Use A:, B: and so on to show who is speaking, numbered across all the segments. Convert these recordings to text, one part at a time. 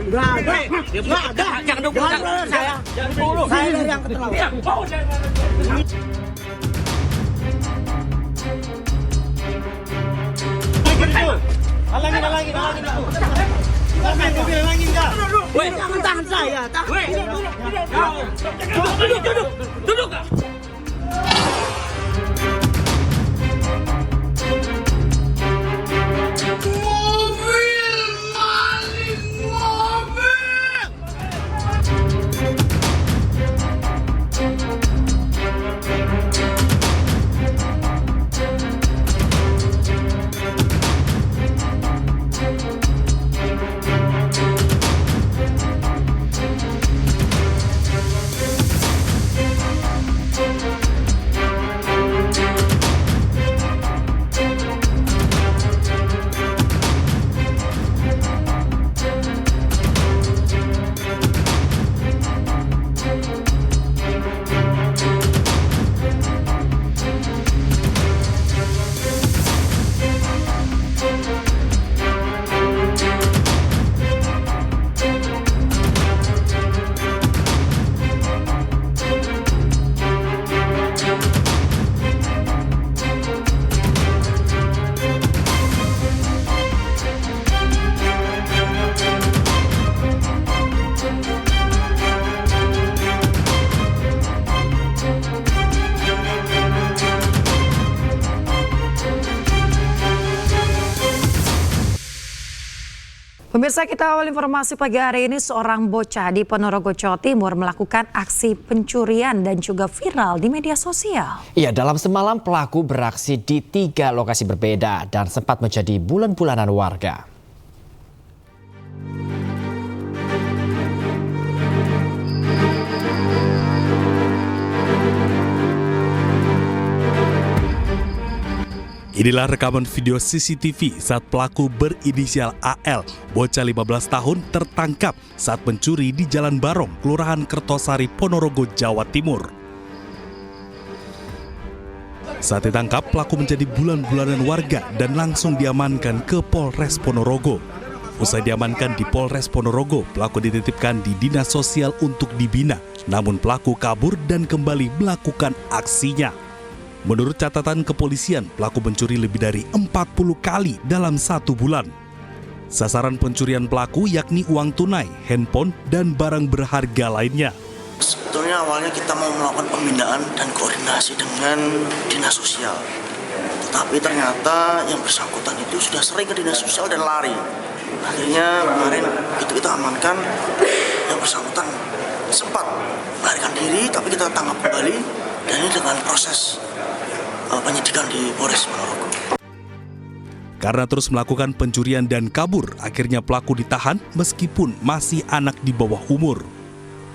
A: Enggak ada. Enggak ada.
B: Jangan dulu.
A: Saya.
B: Jangan dulu.
A: Saya dari yang keterlaluan. Halangin. Halangin enggak?
B: Weh,
A: Jangan tahan saya.
B: weh. Duduk.
C: Pemirsa, kita awal informasi pagi hari ini, seorang bocah di Ponorogo, Jawa Timur melakukan aksi pencurian dan juga viral di media sosial.
D: Iya, dalam semalam pelaku beraksi di 3 lokasi berbeda dan sempat menjadi bulan-bulanan warga.
E: Inilah rekaman video CCTV saat pelaku berinisial AL, bocah 15 tahun, tertangkap saat mencuri di Jalan Barong, Kelurahan Kertosari, Ponorogo, Jawa Timur. Saat ditangkap, pelaku menjadi bulan-bulanan warga dan langsung diamankan ke Polres Ponorogo. Usai diamankan di Polres Ponorogo, pelaku dititipkan di Dinas Sosial untuk dibina. Namun pelaku kabur dan kembali melakukan aksinya. Menurut catatan kepolisian, pelaku mencuri lebih dari 40 kali dalam 1 bulan. Sasaran pencurian pelaku yakni uang tunai, handphone, dan barang berharga lainnya.
A: Sebetulnya awalnya kita mau melakukan pembinaan dan koordinasi dengan dinas sosial. Tetapi ternyata yang bersangkutan itu sudah sering ke dinas sosial dan lari. Akhirnya kemarin itu kita amankan, yang bersangkutan sempat melarikan diri, tapi kita tangkap kembali dan ini dengan proses penyidikan di Polres Ponorogo.
E: Karena terus melakukan pencurian dan kabur, akhirnya pelaku ditahan meskipun masih anak di bawah umur.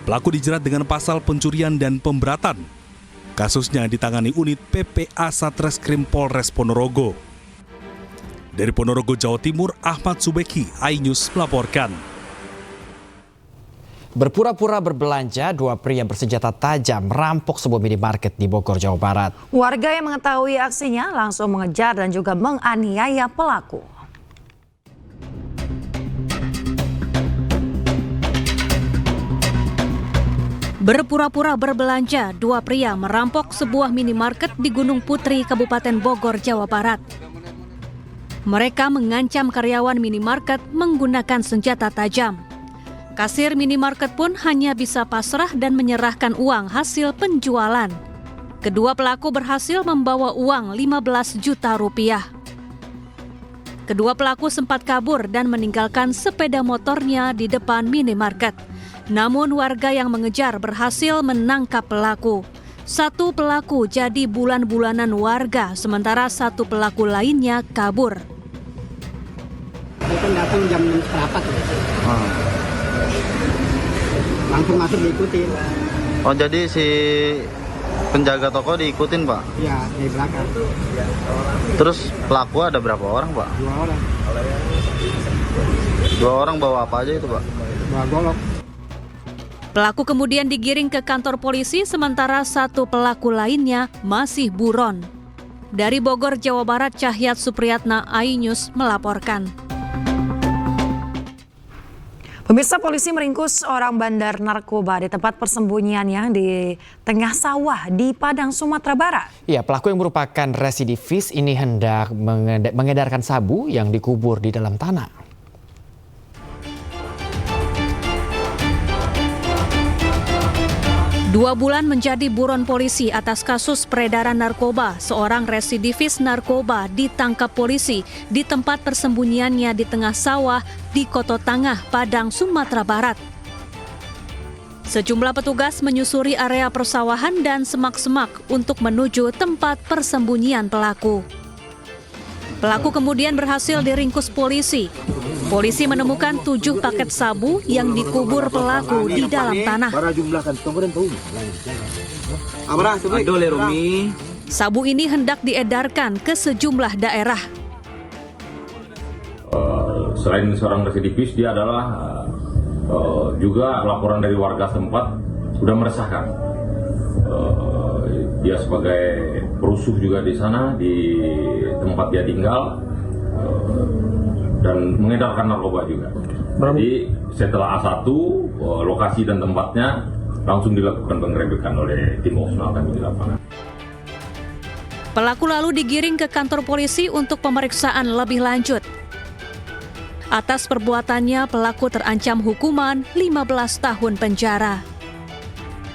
E: Pelaku dijerat dengan pasal pencurian dan pemberatan. Kasusnya ditangani unit PPA Satreskrim Polres Ponorogo. Dari Ponorogo, Jawa Timur, Ahmad Subeki, iNews melaporkan.
D: Berpura-pura berbelanja, 2 pria bersenjata tajam merampok sebuah minimarket di Bogor, Jawa Barat.
C: Warga yang mengetahui aksinya langsung mengejar dan juga menganiaya pelaku.
F: Berpura-pura berbelanja, 2 pria merampok sebuah minimarket di Gunung Putri, Kabupaten Bogor, Jawa Barat. Mereka mengancam karyawan minimarket menggunakan senjata tajam. Kasir minimarket pun hanya bisa pasrah dan menyerahkan uang hasil penjualan. Kedua pelaku berhasil membawa uang 15 juta rupiah. Kedua pelaku sempat kabur dan meninggalkan sepeda motornya di depan minimarket. Namun warga yang mengejar berhasil menangkap pelaku. 1 pelaku jadi bulan-bulanan warga, sementara 1 pelaku lainnya kabur.
G: Itu datang jam berapa tuh? Langsung masuk diikutin.
H: Oh, jadi si penjaga toko diikutin, Pak?
G: Iya, di belakang.
H: Terus pelaku ada berapa orang, Pak?
G: 2 orang.
H: 2 orang bawa apa aja itu, Pak?
G: 2 golok.
F: Pelaku kemudian digiring ke kantor polisi, sementara 1 pelaku lainnya masih buron. Dari Bogor, Jawa Barat, Cahyat Supriyatna, iNews melaporkan.
C: Pemirsa, polisi meringkus orang bandar narkoba di tempat persembunyiannya di tengah sawah di Padang, Sumatera Barat.
D: Ya, pelaku yang merupakan residivis ini hendak mengedarkan sabu yang dikubur di dalam tanah.
F: 2 bulan menjadi buron polisi atas kasus peredaran narkoba. Seorang residivis narkoba ditangkap polisi di tempat persembunyiannya di tengah sawah di Koto Tangah, Padang, Sumatera Barat. Sejumlah petugas menyusuri area persawahan dan semak-semak untuk menuju tempat persembunyian pelaku. Pelaku kemudian berhasil diringkus polisi. Polisi menemukan 7 paket sabu yang dikubur pelaku di dalam tanah. Sabu ini hendak diedarkan ke sejumlah daerah.
B: Selain seorang residivis, dia adalah juga laporan dari warga setempat sudah meresahkan. Dia sebagai perusuh juga di sana, di tempat dia tinggal, dan mengedarkan narkoba juga. Jadi setelah A1, lokasi dan tempatnya langsung dilakukan penggerebekan oleh tim operasional kami di lapangan.
F: Pelaku lalu digiring ke kantor polisi untuk pemeriksaan lebih lanjut. Atas perbuatannya, pelaku terancam hukuman 15 tahun penjara.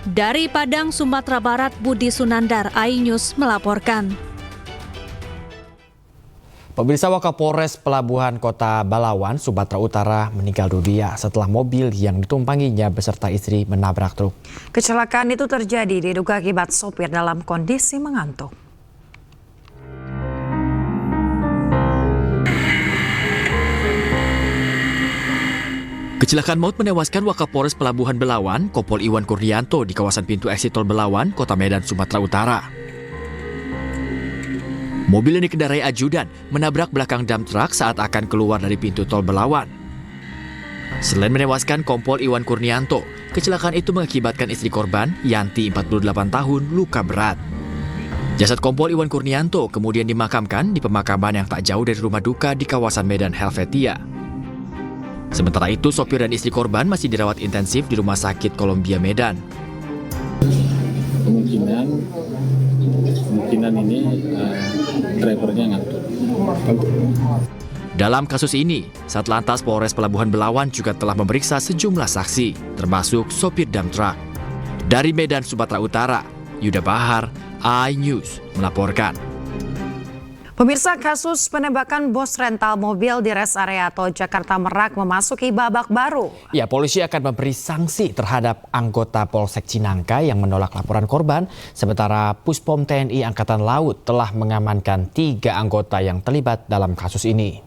F: Dari Padang, Sumatera Barat, Budi Sunandar, iNews melaporkan.
D: Pemirsa, Wakapolres Pelabuhan Kota Balawan, Sumatera Utara meninggal dunia setelah mobil yang ditumpanginya beserta istri menabrak truk.
C: Kecelakaan itu terjadi diduga akibat sopir dalam kondisi mengantuk.
I: Kecelakaan maut menewaskan Wakapolres Pelabuhan Belawan, Kompol Iwan Kurnianto di kawasan pintu eksit tol Belawan, Kota Medan, Sumatera Utara. Mobil yang dikendarai ajudan menabrak belakang dump truck saat akan keluar dari pintu tol Belawan. Selain menewaskan Kompol Iwan Kurnianto, kecelakaan itu mengakibatkan istri korban, Yanti, 48 tahun, luka berat. Jasad Kompol Iwan Kurnianto kemudian dimakamkan di pemakaman yang tak jauh dari rumah duka di kawasan Medan Helvetia. Sementara itu, sopir dan istri korban masih dirawat intensif di Rumah Sakit Columbia Medan.
J: Kemungkinan ini drivernya ngantuk.
I: Dalam kasus ini, Satlantas Polres Pelabuhan Belawan juga telah memeriksa sejumlah saksi, termasuk sopir dump truck. Dari Medan, Sumatera Utara, Yuda Bahar, iNews melaporkan.
C: Pemirsa, kasus penembakan bos rental mobil di rest area tol Jakarta Merak memasuki babak baru.
D: Ya, polisi akan memberi sanksi terhadap anggota Polsek Cinangka yang menolak laporan korban, sementara Puspom TNI Angkatan Laut telah mengamankan 3 anggota yang terlibat dalam kasus ini.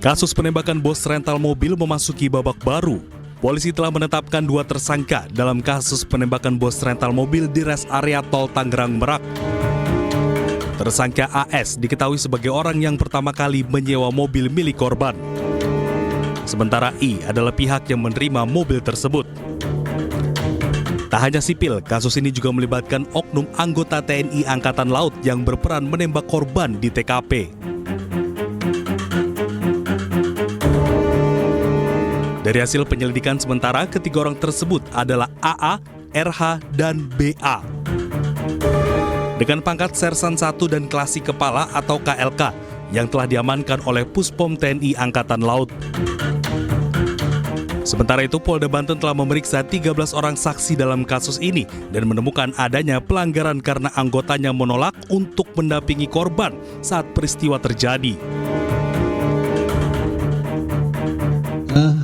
E: Kasus penembakan bos rental mobil memasuki babak baru. Polisi telah menetapkan 2 tersangka dalam kasus penembakan bos rental mobil di rest area tol Tangerang Merak. Tersangka AS diketahui sebagai orang yang pertama kali menyewa mobil milik korban. Sementara I adalah pihak yang menerima mobil tersebut. Tak hanya sipil, kasus ini juga melibatkan oknum anggota TNI Angkatan Laut yang berperan menembak korban di TKP. Dari hasil penyelidikan sementara, 3 orang tersebut adalah AA, RH, dan BA. Dengan pangkat Sersan 1 dan Klasi Kepala atau KLK yang telah diamankan oleh Puspom TNI Angkatan Laut. Sementara itu, Polda Banten telah memeriksa 13 orang saksi dalam kasus ini dan menemukan adanya pelanggaran karena anggotanya menolak untuk mendampingi korban saat peristiwa terjadi.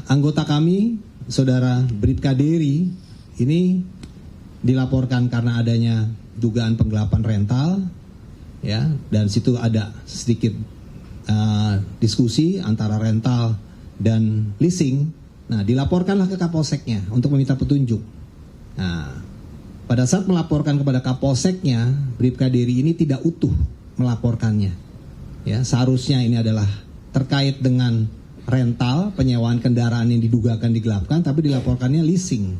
K: Anggota kami, Saudara Bribka Dery, ini dilaporkan karena adanya dugaan penggelapan rental, ya, dan situ ada sedikit diskusi antara rental dan leasing. Nah, dilaporkanlah ke Kapolseknya untuk meminta petunjuk. Nah, pada saat melaporkan kepada Kapolseknya, Bribka Dery ini tidak utuh melaporkannya. Ya, seharusnya ini adalah terkait dengan rental, penyewaan kendaraan yang didugakan digelapkan, tapi dilaporkannya leasing.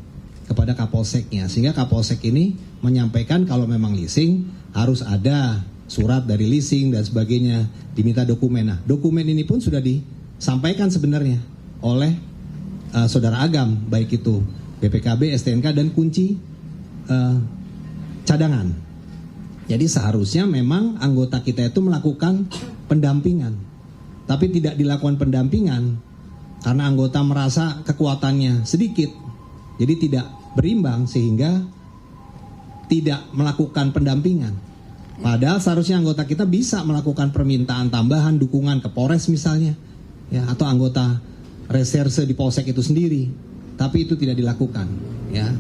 K: kepada Kapolseknya, sehingga Kapolsek ini menyampaikan kalau memang leasing harus ada surat dari leasing dan sebagainya, diminta dokumen. Nah, dokumen ini pun sudah disampaikan sebenarnya oleh Saudara Agam, baik itu BPKB, STNK, dan kunci cadangan. Jadi seharusnya memang anggota kita itu melakukan pendampingan, tapi tidak dilakukan pendampingan karena anggota merasa kekuatannya sedikit, jadi tidak berimbang sehingga tidak melakukan pendampingan. Padahal seharusnya anggota kita bisa melakukan permintaan tambahan dukungan ke Polres misalnya, ya, atau anggota reserse di Polsek itu sendiri, tapi itu tidak dilakukan, ya.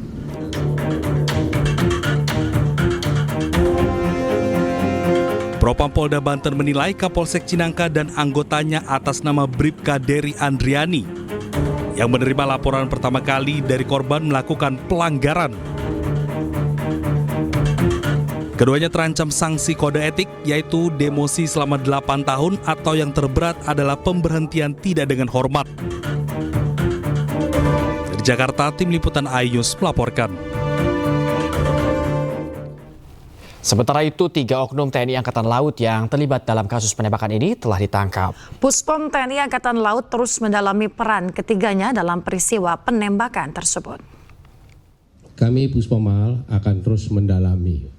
E: Propam Polda Banten menilai Kapolsek Cinangka dan anggotanya atas nama Bribka Dery Andriani yang menerima laporan pertama kali dari korban melakukan pelanggaran. Keduanya terancam sanksi kode etik, yaitu demosi selama 8 tahun atau yang terberat adalah pemberhentian tidak dengan hormat. Dari Jakarta, Tim Liputan iNews melaporkan.
D: Sementara itu, 3 oknum TNI Angkatan Laut yang terlibat dalam kasus penembakan ini telah ditangkap.
C: Puspom TNI Angkatan Laut terus mendalami peran ketiganya dalam peristiwa penembakan tersebut.
L: Kami Puspomal akan terus mendalami.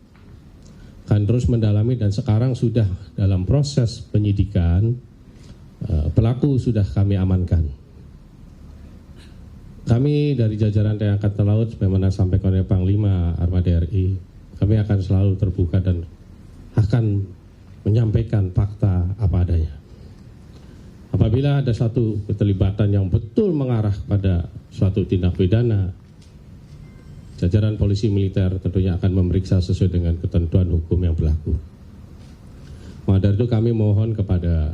L: Dan sekarang sudah dalam proses penyidikan, pelaku sudah kami amankan. Kami dari jajaran TNI Angkatan Laut, sebagaimana sampaikan oleh Panglima Armada RI, kami akan selalu terbuka dan akan menyampaikan fakta apa adanya. Apabila ada satu keterlibatan yang betul mengarah pada suatu tindak pidana, jajaran polisi militer tentunya akan memeriksa sesuai dengan ketentuan hukum yang berlaku. Maka dari itu kami mohon kepada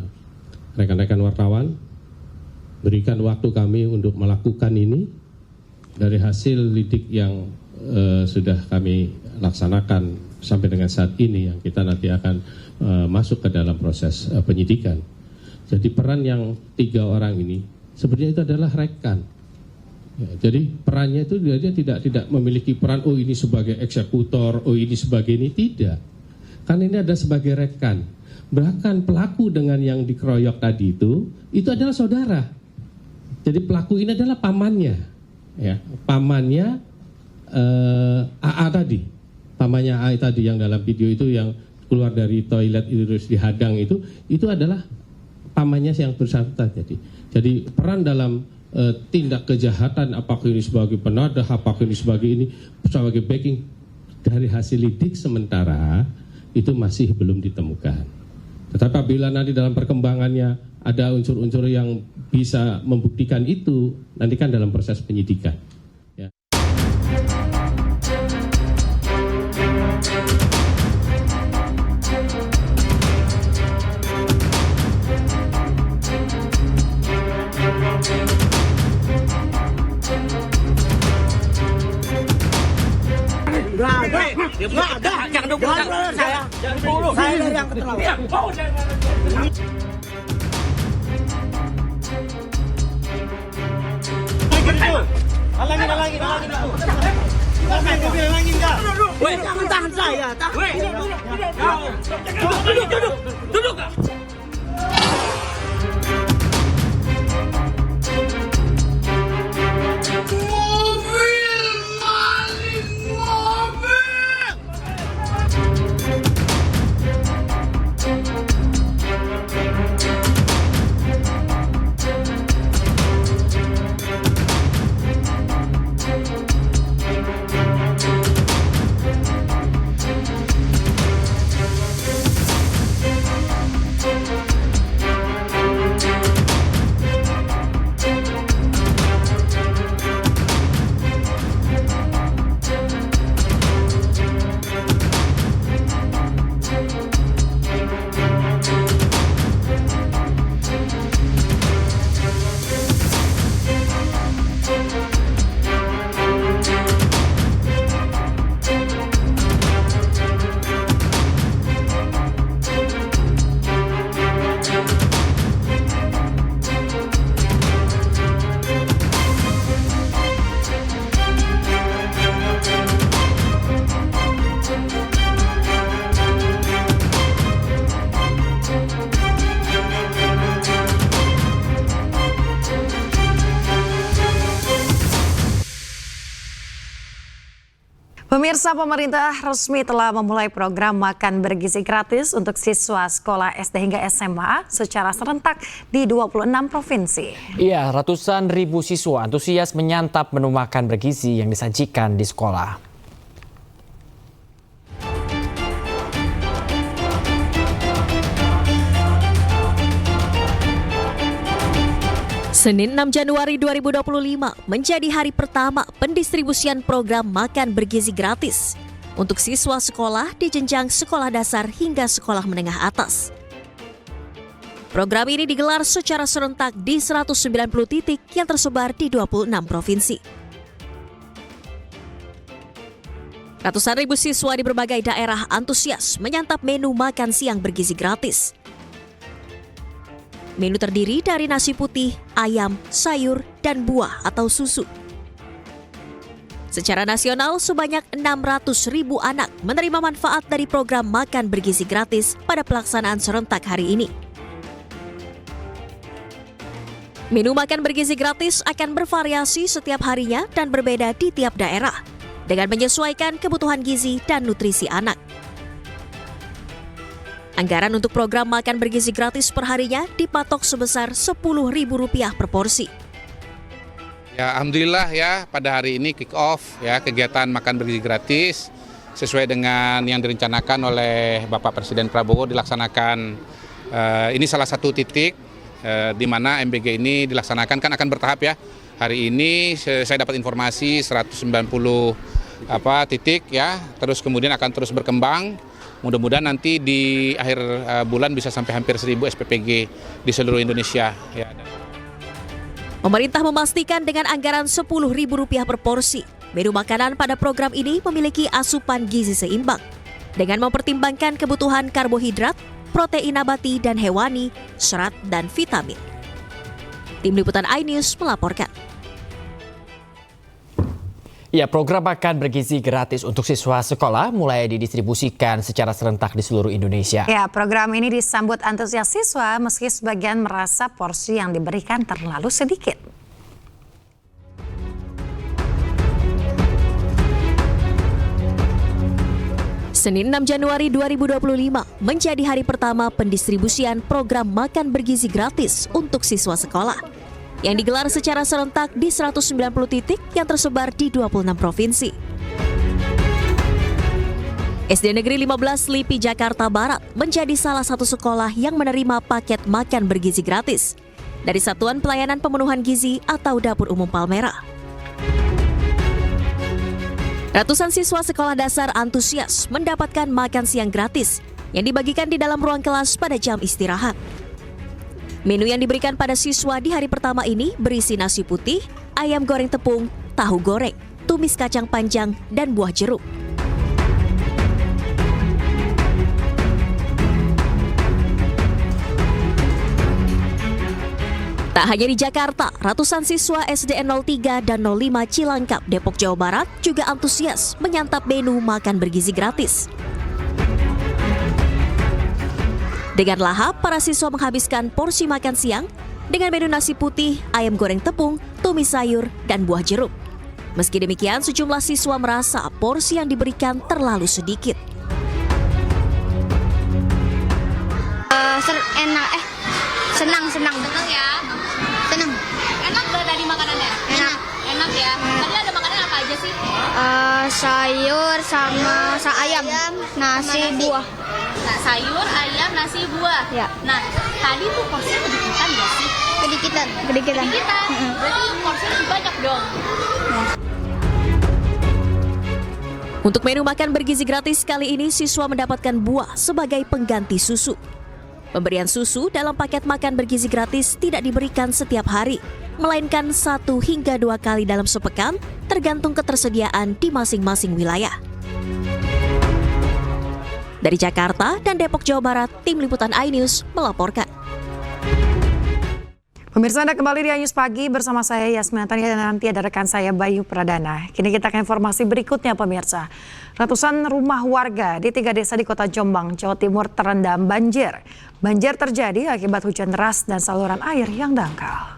L: rekan-rekan wartawan, berikan waktu kami untuk melakukan ini. Dari hasil lidik yang sudah kami laksanakan sampai dengan saat ini, yang kita nanti akan masuk ke dalam proses penyidikan. Jadi peran yang 3 orang ini sebenarnya itu adalah rekan. Ya, jadi perannya itu dia tidak memiliki peran, oh ini sebagai eksekutor, oh ini sebagai ini, tidak. Kan ini ada sebagai rekan. Bahkan pelaku dengan yang dikeroyok tadi itu adalah saudara. Jadi pelaku ini adalah pamannya, ya, pamannya AA tadi, pamannya AA tadi yang dalam video itu yang keluar dari toilet itu terus dihadang itu adalah pamannya yang bersangkutan. Jadi peran dalam tindak kejahatan, apakah ini sebagai penadah, apakah ini sebagai backing, dari hasil lidik sementara itu masih belum ditemukan. Tetapi apabila nanti dalam perkembangannya ada unsur-unsur yang bisa membuktikan itu, nanti kan dalam proses penyidikan. Ya.
M: Nggak ada. Jangan dulu saya. Saya dari yang keterlaluan. Halangin. Halangin enggak? Weh, jangan tahan saya. Weh, duduk.
C: Pemirsa, pemerintah resmi telah memulai program makan bergizi gratis untuk siswa sekolah SD hingga SMA secara serentak di 26 provinsi.
D: Iya, ratusan ribu siswa antusias menyantap menu makan bergizi yang disajikan di sekolah.
N: Senin 6 Januari 2025 menjadi hari pertama pendistribusian program makan bergizi gratis untuk siswa sekolah di jenjang sekolah dasar hingga sekolah menengah atas. Program ini digelar secara serentak di 190 titik yang tersebar di 26 provinsi. Ratusan ribu siswa di berbagai daerah antusias menyantap menu makan siang bergizi gratis. Menu terdiri dari nasi putih, ayam, sayur, dan buah atau susu. Secara nasional, sebanyak 600.000 anak menerima manfaat dari program makan bergizi gratis pada pelaksanaan serentak hari ini. Menu makan bergizi gratis akan bervariasi setiap harinya dan berbeda di tiap daerah, dengan menyesuaikan kebutuhan gizi dan nutrisi anak. Anggaran untuk program makan bergizi gratis perharinya dipatok sebesar Rp10.000 per porsi.
O: Ya, alhamdulillah ya pada hari ini kick off ya kegiatan makan bergizi gratis sesuai dengan yang direncanakan oleh Bapak Presiden Prabowo dilaksanakan. Ini salah satu titik di mana MBG ini dilaksanakan, kan akan bertahap ya. Hari ini saya dapat informasi 190 titik ya, terus kemudian akan terus berkembang. Mudah-mudahan nanti di akhir bulan bisa sampai hampir 1.000 SPPG di seluruh Indonesia. Ya.
N: Pemerintah memastikan dengan anggaran Rp10.000 per porsi, menu makanan pada program ini memiliki asupan gizi seimbang dengan mempertimbangkan kebutuhan karbohidrat, protein nabati dan hewani, serat dan vitamin. Tim Liputan iNews melaporkan.
D: Ya, program makan bergizi gratis untuk siswa sekolah mulai didistribusikan secara serentak di seluruh Indonesia.
C: Ya, program ini disambut antusias siswa meski sebagian merasa porsi yang diberikan terlalu sedikit.
N: Senin 6 Januari 2025 menjadi hari pertama pendistribusian program makan bergizi gratis untuk siswa sekolah yang digelar secara serentak di 190 titik yang tersebar di 26 provinsi. SD Negeri 15 Lipi Jakarta Barat menjadi salah satu sekolah yang menerima paket makan bergizi gratis dari Satuan Pelayanan Pemenuhan Gizi atau Dapur Umum Palmerah. Ratusan siswa sekolah dasar antusias mendapatkan makan siang gratis yang dibagikan di dalam ruang kelas pada jam istirahat. Menu yang diberikan pada siswa di hari pertama ini berisi nasi putih, ayam goreng tepung, tahu goreng, tumis kacang panjang, dan buah jeruk. Tak hanya di Jakarta, ratusan siswa SDN 03 dan 05 Cilangkap, Depok, Jawa Barat juga antusias menyantap menu makan bergizi gratis. Dengan lahap, para siswa menghabiskan porsi makan siang dengan menu nasi putih, ayam goreng tepung, tumis sayur, dan buah jeruk. Meski demikian, sejumlah siswa merasa porsi yang diberikan terlalu sedikit.
P: Senang ya? Senang. Enak gak tadi makanannya? Enak ya? Tadi ada makanan apa aja sih?
Q: Sayur sama ayam, nasi, buah.
P: Nah, sayur, ayam, nasi, buah.
Q: Ya.
P: Nah, tadi tuh porsinya kedikitan gak sih?
Q: Kedikitan.
P: Berarti porsinya banyak dong.
N: Untuk menu makan bergizi gratis kali ini, siswa mendapatkan buah sebagai pengganti susu. Pemberian susu dalam paket makan bergizi gratis tidak diberikan setiap hari, melainkan 1 hingga 2 kali dalam sepekan, tergantung ketersediaan di masing-masing wilayah. Dari Jakarta dan Depok, Jawa Barat, Tim Liputan iNews melaporkan.
C: Pemirsa, Anda kembali di iNews Pagi bersama saya Yasmin Antoni dan nanti ada rekan saya Bayu Pradana. Kini kita ke informasi berikutnya, pemirsa. Ratusan rumah warga di 3 desa di Kota Jombang, Jawa Timur terendam banjir. Banjir terjadi akibat hujan deras dan saluran air yang dangkal.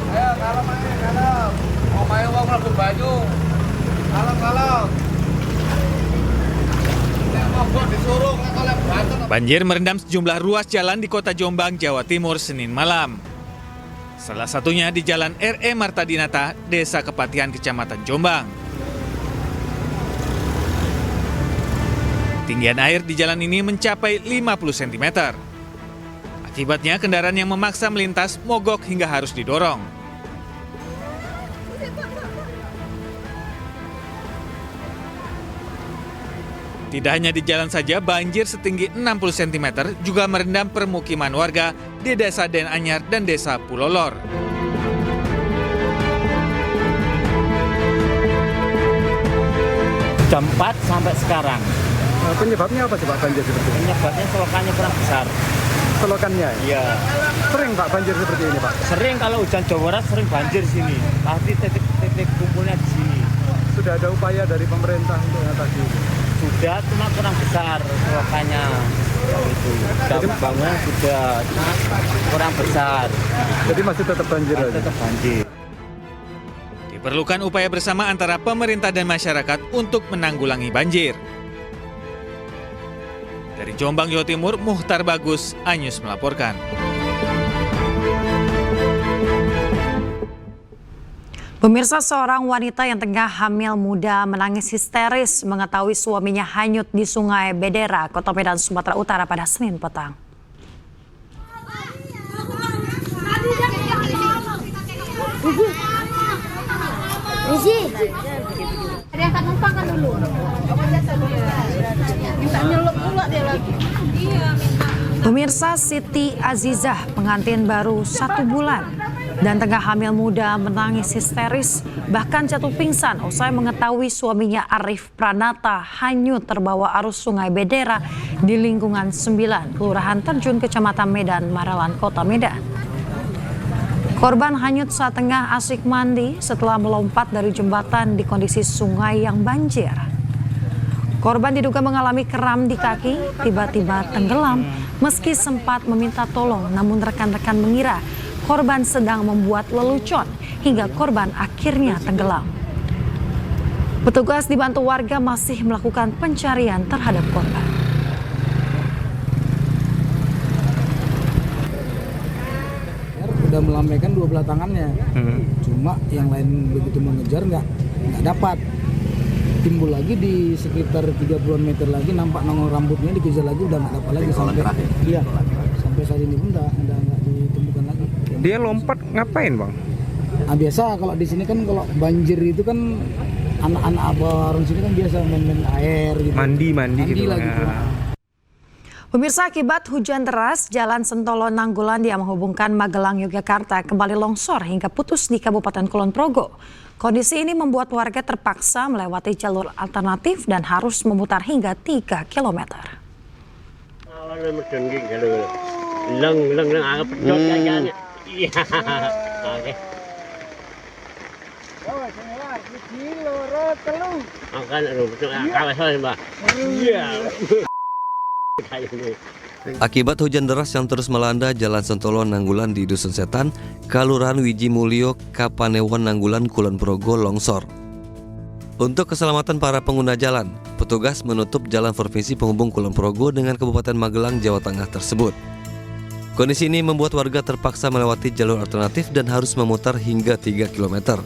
M: Ayo, kalau mau laku baju.
R: Banjir merendam sejumlah ruas jalan di Kota Jombang, Jawa Timur, Senin malam. Salah satunya di Jalan R.E. Marta Dinata, Desa Kepatihan, Kecamatan Jombang. Ketinggian air di jalan ini mencapai 50 cm. Akibatnya kendaraan yang memaksa melintas mogok hingga harus didorong. Tidak hanya di jalan saja, banjir setinggi 60 cm juga merendam permukiman warga di Desa Den Anyar dan Desa Pulolor.
J: Jam 4 sampai sekarang.
S: Penyebabnya apa sih Pak banjir seperti ini?
J: Penyebabnya selokannya kurang besar.
S: Selokannya?
J: Iya.
S: Sering Pak banjir seperti ini Pak?
J: Sering, kalau hujan Jawa Barat sering banjir sini. Pasti titik kumpulnya di sini.
S: Sudah ada upaya dari pemerintah untuk mengatasi itu?
J: Sudah, cuma kurang besar selokannya. Itu bangun sudah kurang besar.
S: Jadi masih tetap banjir?
J: Masih tetap banjir.
R: Diperlukan upaya bersama antara pemerintah dan masyarakat untuk menanggulangi banjir. Dari Jombang, Jawa Timur, Muhtar Bagus, Anyus melaporkan.
C: Pemirsa, seorang wanita yang tengah hamil muda menangis histeris mengetahui suaminya hanyut di Sungai Bedera, Kota Medan, Sumatera Utara pada Senin petang.
P: Ada yang numpang kan dulu. Minta nyelup pula dia lagi.
C: Pemirsa, Siti Azizah, pengantin baru 1 bulan dan tengah hamil muda menangis histeris bahkan jatuh pingsan usai mengetahui suaminya Arif Pranata hanyut terbawa arus Sungai Bedera di lingkungan 9, Kelurahan Terjun, Kecamatan Medan, Maralan, Kota Medan. Korban hanyut saat tengah asik mandi setelah melompat dari jembatan di kondisi sungai yang banjir. Korban diduga mengalami kram di kaki, tiba-tiba tenggelam meski sempat meminta tolong, namun rekan-rekan mengira korban sedang membuat lelucon hingga korban akhirnya tenggelam. Petugas dibantu warga masih melakukan pencarian terhadap korban.
T: Udah melambaikan 2 belah tangannya, cuma yang lain begitu mengejar nggak dapat. Timbul lagi di sekitar 30 meter lagi, nampak nongol rambutnya, dikejar lagi udah nggak dapat lagi sampai saat ini pun udah nggak ditemukan lagi.
S: Dia lompat ngapain Bang?
T: Biasa kalau di sini kan kalau banjir itu kan anak-anak abang sini kan biasa main-main air gitu. Mandi
S: gitu
T: lah gitu.
C: Pemirsa, akibat hujan deras, Jalan Sentolo Nanggulan yang menghubungkan Magelang, Yogyakarta kembali longsor hingga putus di Kabupaten Kulon Progo. Kondisi ini membuat warga terpaksa melewati jalur alternatif dan harus memutar hingga 3 km.
U: Akibat hujan deras yang terus melanda Jalan Sentolo Nanggulan di Dusun Setan, Kelurahan Wiji Mulyo, Kapanewon Nanggulan, Kulon Progo longsor. Untuk keselamatan para pengguna jalan, petugas menutup jalan provinsi penghubung Kulon Progo dengan Kabupaten Magelang, Jawa Tengah tersebut. Kondisi ini membuat warga terpaksa melewati jalur alternatif dan harus memutar hingga 3 km.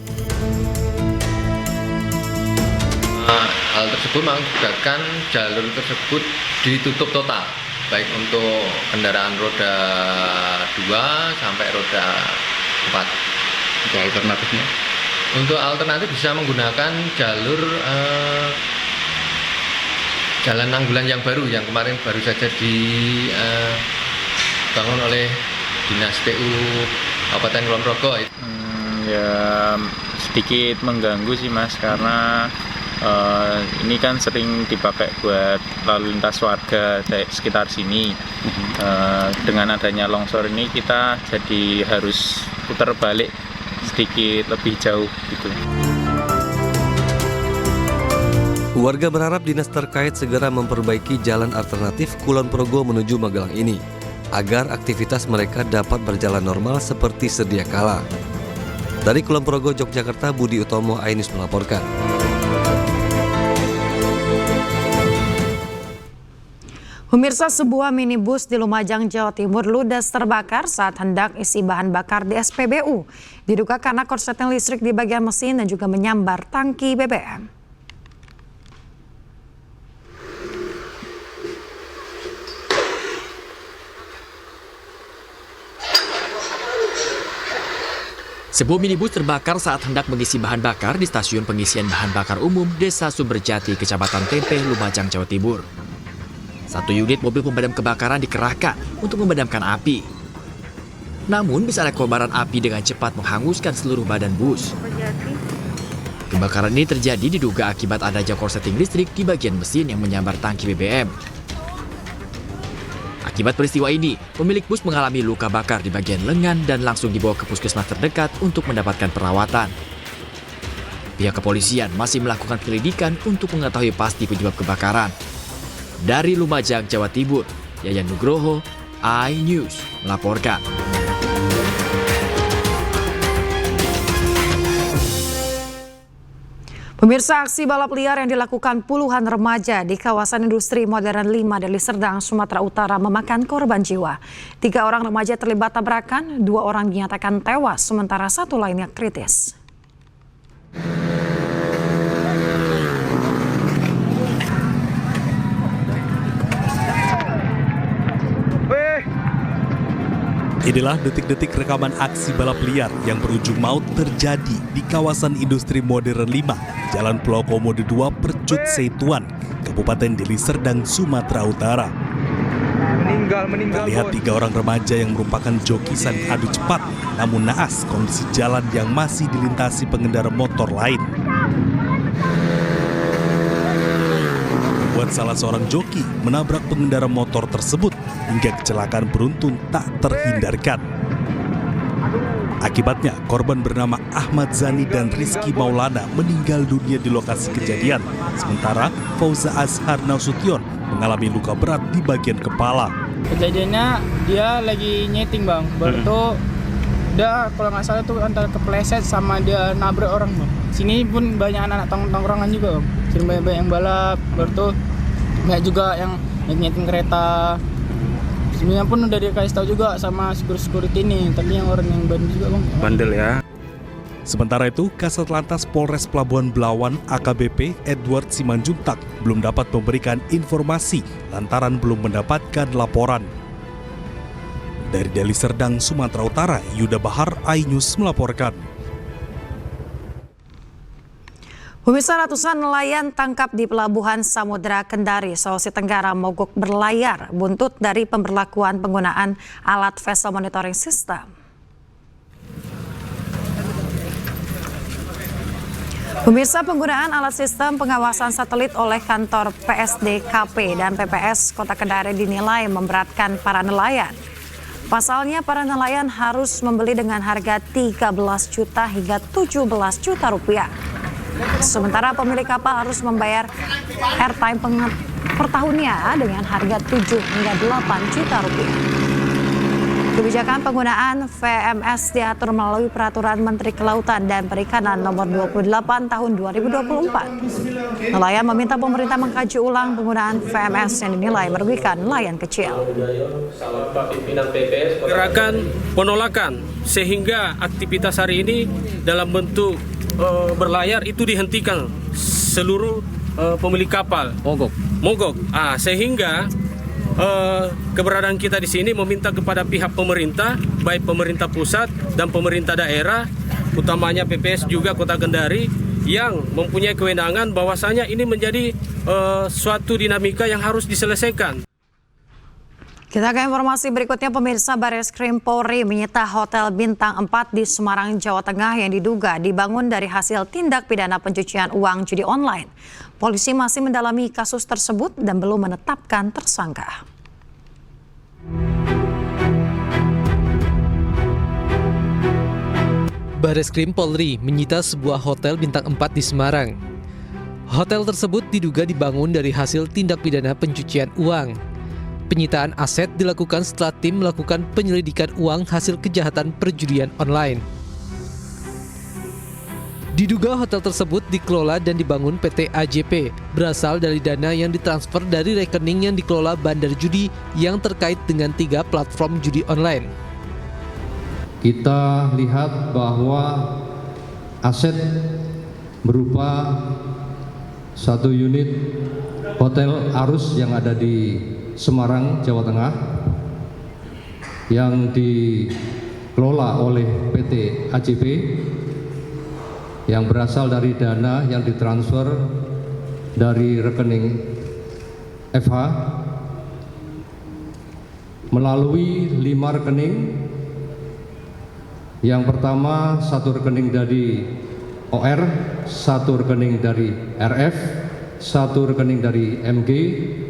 V: Hal tersebut mengakibatkan jalur tersebut ditutup total, baik untuk kendaraan roda 2 sampai roda 4.
J: Untuk alternatifnya?
V: Untuk alternatif bisa menggunakan jalur Jalan Nanggulan yang baru, yang kemarin baru saja dibangun oleh Dinas PU Kabupaten Kulon Progo.
J: Ya sedikit mengganggu sih Mas, karena ini kan sering dipakai buat lalu lintas warga sekitar sini. Dengan adanya longsor ini kita jadi harus putar balik sedikit lebih jauh gitu.
U: Warga berharap dinas terkait segera memperbaiki jalan alternatif Kulon Progo menuju Magelang ini agar aktivitas mereka dapat berjalan normal seperti sedia kala. Dari Kulon Progo, Yogyakarta, Budi Utomo, Ainus melaporkan.
C: Pemirsa, sebuah minibus di Lumajang, Jawa Timur ludes terbakar saat hendak isi bahan bakar di SPBU. Diduga karena korsleting listrik di bagian mesin dan juga menyambar tangki BBM.
I: Sebuah minibus terbakar saat hendak mengisi bahan bakar di stasiun pengisian bahan bakar umum Desa Sumberjati, Kecamatan Tempeh, Lumajang, Jawa Timur. Satu unit mobil pemadam kebakaran dikerahkan untuk memadamkan api. Namun bisa ada kobaran api dengan cepat menghanguskan seluruh badan bus. Kebakaran ini terjadi diduga akibat adanya korsleting listrik di bagian mesin yang menyambar tangki BBM. Akibat peristiwa ini, pemilik bus mengalami luka bakar di bagian lengan dan langsung dibawa ke puskesmas terdekat untuk mendapatkan perawatan. Pihak kepolisian masih melakukan penyelidikan untuk mengetahui pasti penyebab kebakaran. Dari Lumajang, Jawa Timur, Yayan Nugroho, iNews melaporkan.
C: Pemirsa, aksi balap liar yang dilakukan puluhan remaja di kawasan industri modern 5 Deli Serdang, Sumatera Utara memakan korban jiwa. 3 orang remaja terlibat tabrakan, 2 orang dinyatakan tewas, sementara 1 lainnya kritis.
E: Inilah detik-detik rekaman aksi balap liar yang berujung maut terjadi di kawasan industri modern 5, Jalan Pulau Komodo 2, Percut Seituan, Kabupaten Deli Serdang, Sumatera Utara. Terlihat 3 orang remaja yang merupakan jokisan adu cepat, namun naas kondisi jalan yang masih dilintasi pengendara motor lain. Buat salah seorang joki menabrak pengendara motor tersebut hingga kecelakaan beruntun tak terhindarkan. Akibatnya, korban bernama Ahmad Zani dan Rizky Maulana meninggal dunia di lokasi kejadian, sementara Fauza Azhar Nasution mengalami luka berat di bagian kepala.
A: Kejadiannya dia lagi nyeting, Bang. Baru tuh dia kalau nggak salah tuh antara kepleset sama dia nabrak orang, Bang. Sini pun banyak anak-anak tongkrongan juga, Bang. Sini banyak yang balap, baru tuh banyak juga yang nyeting kereta. Sebenarnya pun udah dikasih tahu juga sama security ini, tapi yang orang yang bandel juga, Bang.
E: Bandel ya. Sementara itu, Kasat Lantas Polres Pelabuhan Belawan AKBP Edward Simanjuntak belum dapat memberikan informasi lantaran belum mendapatkan laporan. Dari Deli Serdang, Sumatera Utara, Yuda Bahar, iNews melaporkan.
C: Pemirsa, ratusan nelayan tangkap di Pelabuhan Samudra Kendari, Sulawesi Tenggara mogok berlayar buntut dari pemberlakuan penggunaan alat vessel monitoring system. Pemirsa, penggunaan alat sistem pengawasan satelit oleh kantor PSDKP dan PPS Kota Kendari dinilai memberatkan para nelayan. Pasalnya, para nelayan harus membeli dengan harga 13 juta hingga 17 juta rupiah. Sementara pemilik kapal harus membayar airtime per tahunnya dengan harga 7 hingga 8 juta rupiah. Kebijakan penggunaan VMS diatur melalui Peraturan Menteri Kelautan dan Perikanan Nomor 28 Tahun 2024. Nelayan meminta pemerintah mengkaji ulang penggunaan VMS yang dinilai merugikan nelayan kecil.
H: Gerakan penolakan sehingga aktivitas hari ini dalam bentuk berlayar itu dihentikan seluruh pemilik kapal mogok. Sehingga keberadaan kita di sini meminta kepada pihak pemerintah, baik pemerintah pusat dan pemerintah daerah, utamanya PPS juga Kota Kendari, yang mempunyai kewenangan bahwasanya ini menjadi suatu dinamika yang harus diselesaikan.
C: Kita ke informasi berikutnya, pemirsa. Bareskrim Polri menyita Hotel Bintang 4 di Semarang, Jawa Tengah yang diduga dibangun dari hasil tindak pidana pencucian uang judi online. Polisi masih mendalami kasus tersebut dan belum menetapkan tersangka.
W: Bareskrim Polri menyita sebuah hotel bintang 4 di Semarang. Hotel tersebut diduga dibangun dari hasil tindak pidana pencucian uang. Penyitaan aset dilakukan setelah tim melakukan penyelidikan uang hasil kejahatan perjudian online. Diduga hotel tersebut dikelola dan dibangun PT AJP, berasal dari dana yang ditransfer dari rekening yang dikelola bandar judi yang terkait dengan 3 platform judi online.
B: Kita lihat bahwa aset berupa 1 unit Hotel Arus yang ada di Semarang, Jawa Tengah, yang dikelola oleh PT AJP, yang berasal dari dana yang ditransfer dari rekening FH melalui 5 rekening. Yang pertama 1 rekening dari OR, 1 rekening dari RF, 1 rekening dari MG,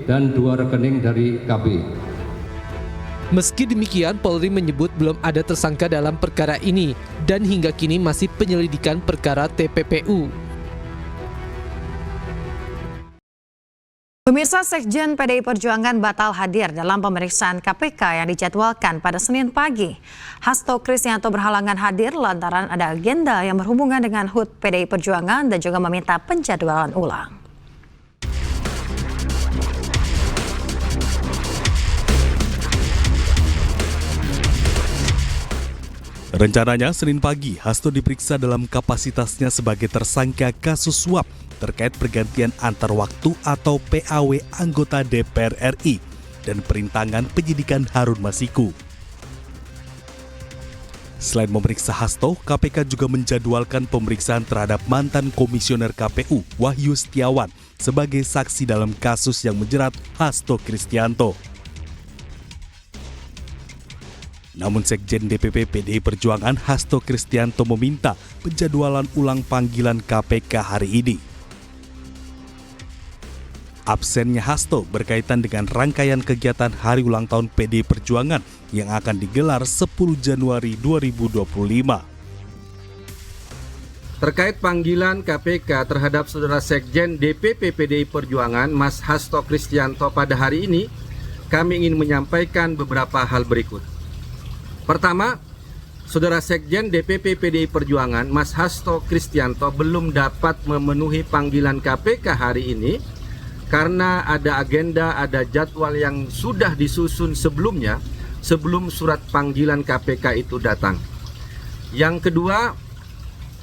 B: dan 2 rekening dari KB.
W: Meski demikian, Polri menyebut belum ada tersangka dalam perkara ini dan hingga kini masih penyelidikan perkara TPPU.
C: Pemirsa, Sekjen PDI Perjuangan batal hadir dalam pemeriksaan KPK yang dijadwalkan pada Senin pagi. Hasto Kristianto berhalangan hadir lantaran ada agenda yang berhubungan dengan HUT PDI Perjuangan dan juga meminta penjadwalan ulang.
E: Rencananya Senin pagi, Hasto diperiksa dalam kapasitasnya sebagai tersangka kasus suap terkait pergantian antar waktu atau PAW anggota DPR RI dan perintangan penyidikan Harun Masiku. Selain memeriksa Hasto, KPK juga menjadwalkan pemeriksaan terhadap mantan komisioner KPU Wahyu Setiawan sebagai saksi dalam kasus yang menjerat Hasto Kristianto. Namun Sekjen DPP PDI Perjuangan Hasto Kristianto meminta penjadwalan ulang panggilan KPK hari ini. Absennya Hasto berkaitan dengan rangkaian kegiatan hari ulang tahun PDI Perjuangan yang akan digelar 10 Januari 2025.
F: Terkait panggilan KPK terhadap Saudara Sekjen DPP PDI Perjuangan Mas Hasto Kristianto pada hari ini, kami ingin menyampaikan beberapa hal berikut. Pertama, Saudara Sekjen DPP PDI Perjuangan Mas Hasto Kristianto belum dapat memenuhi panggilan KPK hari ini karena ada agenda, ada jadwal yang sudah disusun sebelumnya sebelum surat panggilan KPK itu datang. Yang kedua,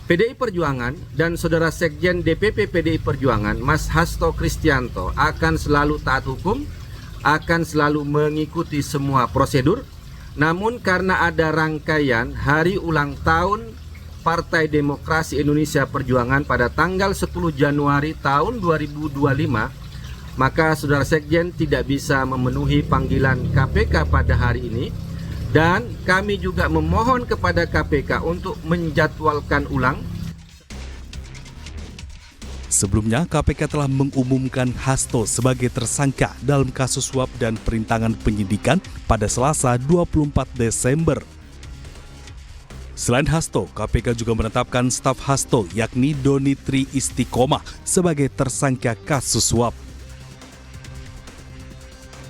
F: PDI Perjuangan dan Saudara Sekjen DPP PDI Perjuangan Mas Hasto Kristianto akan selalu taat hukum, akan selalu mengikuti semua prosedur. Namun karena ada rangkaian hari ulang tahun Partai Demokrasi Indonesia Perjuangan pada tanggal 10 Januari tahun 2025, maka Saudara Sekjen tidak bisa memenuhi panggilan KPK pada hari ini. Dan kami juga memohon kepada KPK untuk menjadwalkan ulang.
E: Sebelumnya, KPK telah mengumumkan Hasto sebagai tersangka dalam kasus suap dan perintangan penyidikan pada Selasa 24 Desember. Selain Hasto, KPK juga menetapkan staf Hasto yakni Doni Tri Istiqomah sebagai tersangka kasus suap.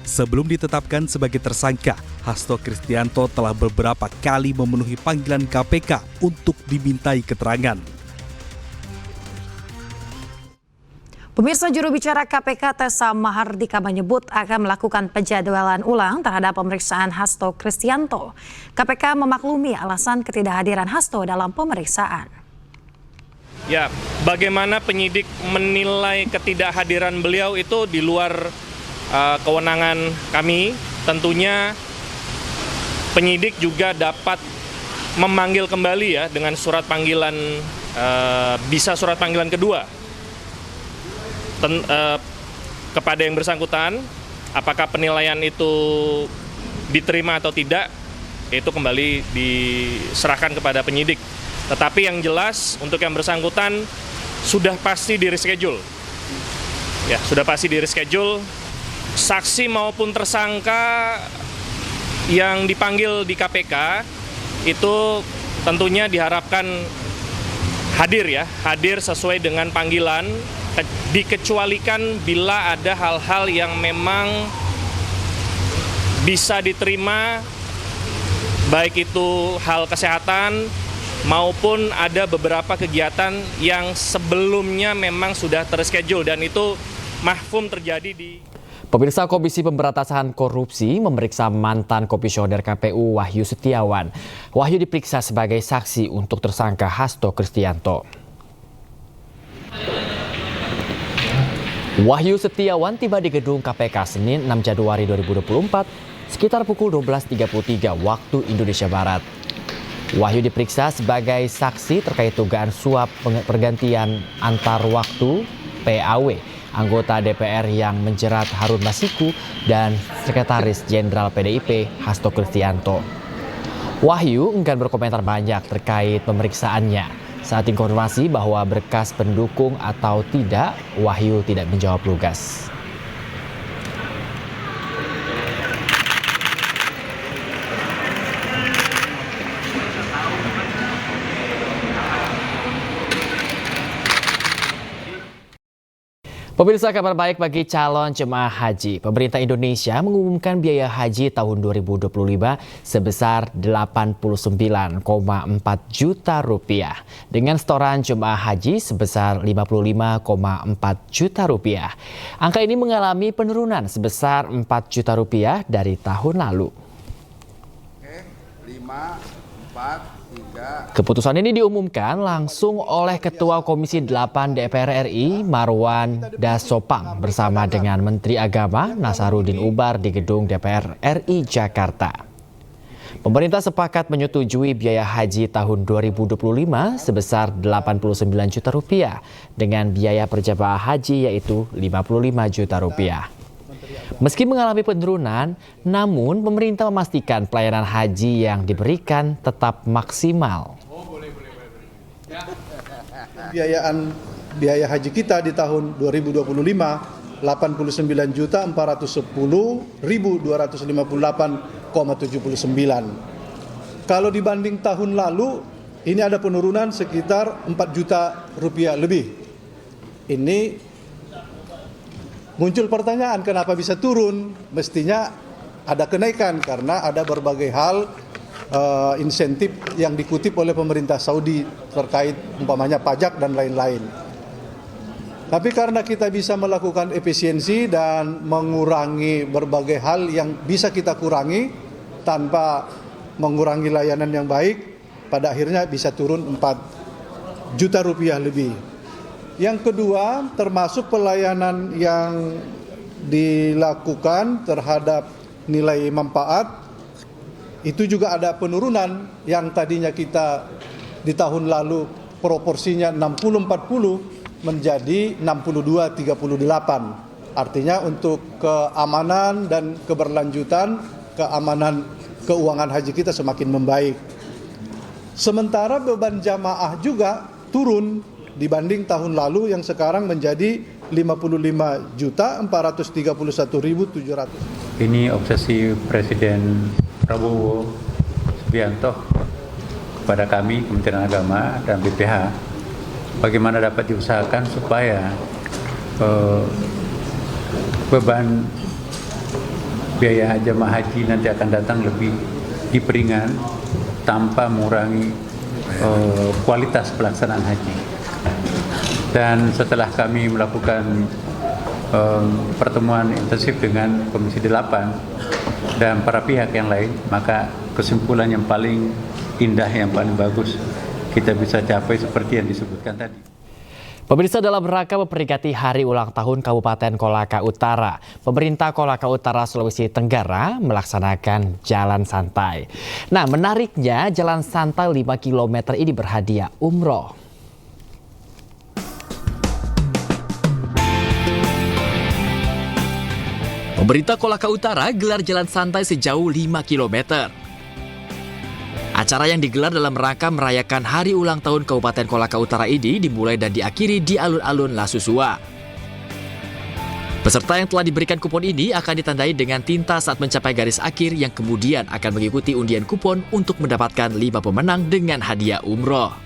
E: Sebelum ditetapkan sebagai tersangka, Hasto Kristianto telah beberapa kali memenuhi panggilan KPK untuk dimintai keterangan.
C: Pemirsa, juru bicara KPK Tessa Mahardika menyebut akan melakukan penjadwalan ulang terhadap pemeriksaan Hasto Kristianto. KPK memaklumi alasan ketidakhadiran Hasto dalam pemeriksaan.
G: Ya, bagaimana penyidik menilai ketidakhadiran beliau itu di luar kewenangan kami. Tentunya penyidik juga dapat memanggil kembali ya dengan surat panggilan, bisa surat panggilan kedua. Kepada yang bersangkutan, apakah penilaian itu diterima atau tidak, itu kembali diserahkan kepada penyidik. Tetapi yang jelas untuk yang bersangkutan sudah pasti di reschedule. Ya, sudah pasti di reschedule. Saksi maupun tersangka yang dipanggil di KPK itu tentunya diharapkan hadir sesuai dengan panggilan. Dikecualikan bila ada hal-hal yang memang bisa diterima, baik itu hal kesehatan maupun ada beberapa kegiatan yang sebelumnya memang sudah terschedule dan itu mahfum terjadi di...
D: Pemirsa, Komisi Pemberantasan Korupsi memeriksa mantan komisioner KPU Wahyu Setiawan. Wahyu diperiksa sebagai saksi untuk tersangka Hasto Kristianto. Wahyu Setiawan tiba di gedung KPK Senin 6 Januari 2024 sekitar pukul 12.33 waktu Indonesia Barat. Wahyu diperiksa sebagai saksi terkait dugaan suap pergantian antar waktu PAW anggota DPR yang menjerat Harun Masiku dan Sekretaris Jenderal PDIP Hasto Kristianto. Wahyu enggan berkomentar banyak terkait pemeriksaannya. Saat informasi bahwa berkas pendukung atau tidak, Wahyu tidak menjawab lugas. Pemirsa, kabar baik bagi calon jemaah haji. Pemerintah Indonesia mengumumkan biaya haji tahun 2025 sebesar 89,4 juta rupiah dengan setoran jemaah haji sebesar 55,4 juta rupiah. Angka ini mengalami penurunan sebesar 4 juta rupiah dari tahun lalu. Keputusan ini diumumkan langsung oleh Ketua Komisi 8 DPR RI Marwan Dasopang bersama dengan Menteri Agama Nasaruddin Ubar di gedung DPR RI Jakarta. Pemerintah sepakat menyetujui biaya haji tahun 2025 sebesar 89 juta rupiah dengan biaya per jemaah haji yaitu 55 juta rupiah. Meski mengalami penurunan, namun pemerintah memastikan pelayanan haji yang diberikan tetap maksimal.
K: Biaya haji kita di tahun 2025 89.210.258,79. Kalau dibanding tahun lalu, ini ada penurunan sekitar 4 juta rupiah lebih. Ini muncul pertanyaan kenapa bisa turun? Mestinya ada kenaikan karena ada berbagai hal insentif yang dikutip oleh pemerintah Saudi terkait umpamanya pajak dan lain-lain. Tapi karena kita bisa melakukan efisiensi dan mengurangi berbagai hal yang bisa kita kurangi tanpa mengurangi layanan yang baik, pada akhirnya bisa turun 4 juta rupiah lebih. Yang kedua, termasuk pelayanan yang dilakukan terhadap nilai manfaat, itu juga ada penurunan yang tadinya kita di tahun lalu proporsinya 60-40 menjadi 62-38. Artinya untuk keamanan dan keberlanjutan, keamanan keuangan haji kita semakin membaik. Sementara beban jamaah juga turun dibanding tahun lalu yang sekarang menjadi 55.431.700.
L: Ini obsesi Presiden Prabowo Subianto kepada kami Kementerian Agama dan BPH, bagaimana dapat diusahakan supaya beban biaya jemaah haji nanti akan datang lebih diperingan tanpa mengurangi kualitas pelaksanaan haji. Dan setelah kami melakukan pertemuan intensif dengan Komisi 8 dan para pihak yang lain, maka kesimpulan yang paling indah, yang paling bagus kita bisa capai seperti yang disebutkan tadi.
D: Pemirsa, dalam rangka memperingati Hari Ulang Tahun Kabupaten Kolaka Utara, pemerintah Kolaka Utara Sulawesi Tenggara melaksanakan jalan santai. Nah, menariknya jalan santai 5 km ini berhadiah umroh.
I: Pemerintah Kolaka Utara gelar jalan santai sejauh 5 km. Acara yang digelar dalam rangka merayakan Hari Ulang Tahun Kabupaten Kolaka Utara ini dimulai dan diakhiri di alun-alun Lasusua. Peserta yang telah diberikan kupon ini akan ditandai dengan tinta saat mencapai garis akhir yang kemudian akan mengikuti undian kupon untuk mendapatkan 5 pemenang dengan hadiah umroh.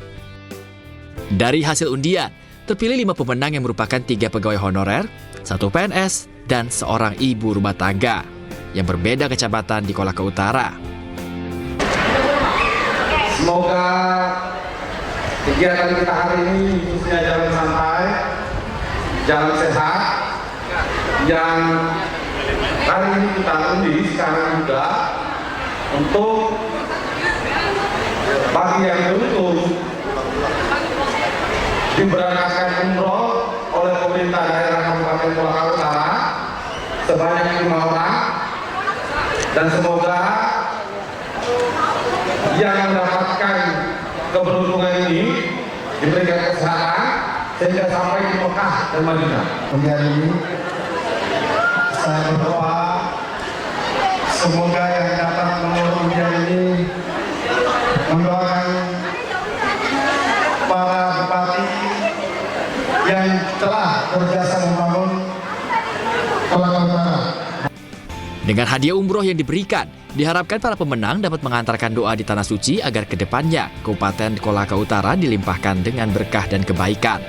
I: Dari hasil undian, terpilih 5 pemenang yang merupakan 3 pegawai honorer, 1 PNS, dan seorang ibu rumah tangga yang berbeda kecamatan di Kolaka Utara.
F: Semoga
N: Kegiatan kita hari ini khususnya jalan santai, jalan sehat, yang hari ini kita undi sekarang juga untuk bagi yang beruntung diberangkatkan umroh oleh pemerintah daerah Kabupaten Kolaka Utara sebanyak 5 orang, dan semoga yang mendapatkan keberuntungan ini diberikan kesehatan sehingga sampai di Mekah dan Madinah. Kemudian ini saya berdoa semoga yang dapat nomor undian ini mendoakan para bupati yang telah berjasa membangun Kolaka Utara.
I: Dengan hadiah umroh yang diberikan, diharapkan para pemenang dapat mengantarkan doa di Tanah Suci agar kedepannya Kabupaten Kolaka Utara dilimpahkan dengan berkah dan kebaikan.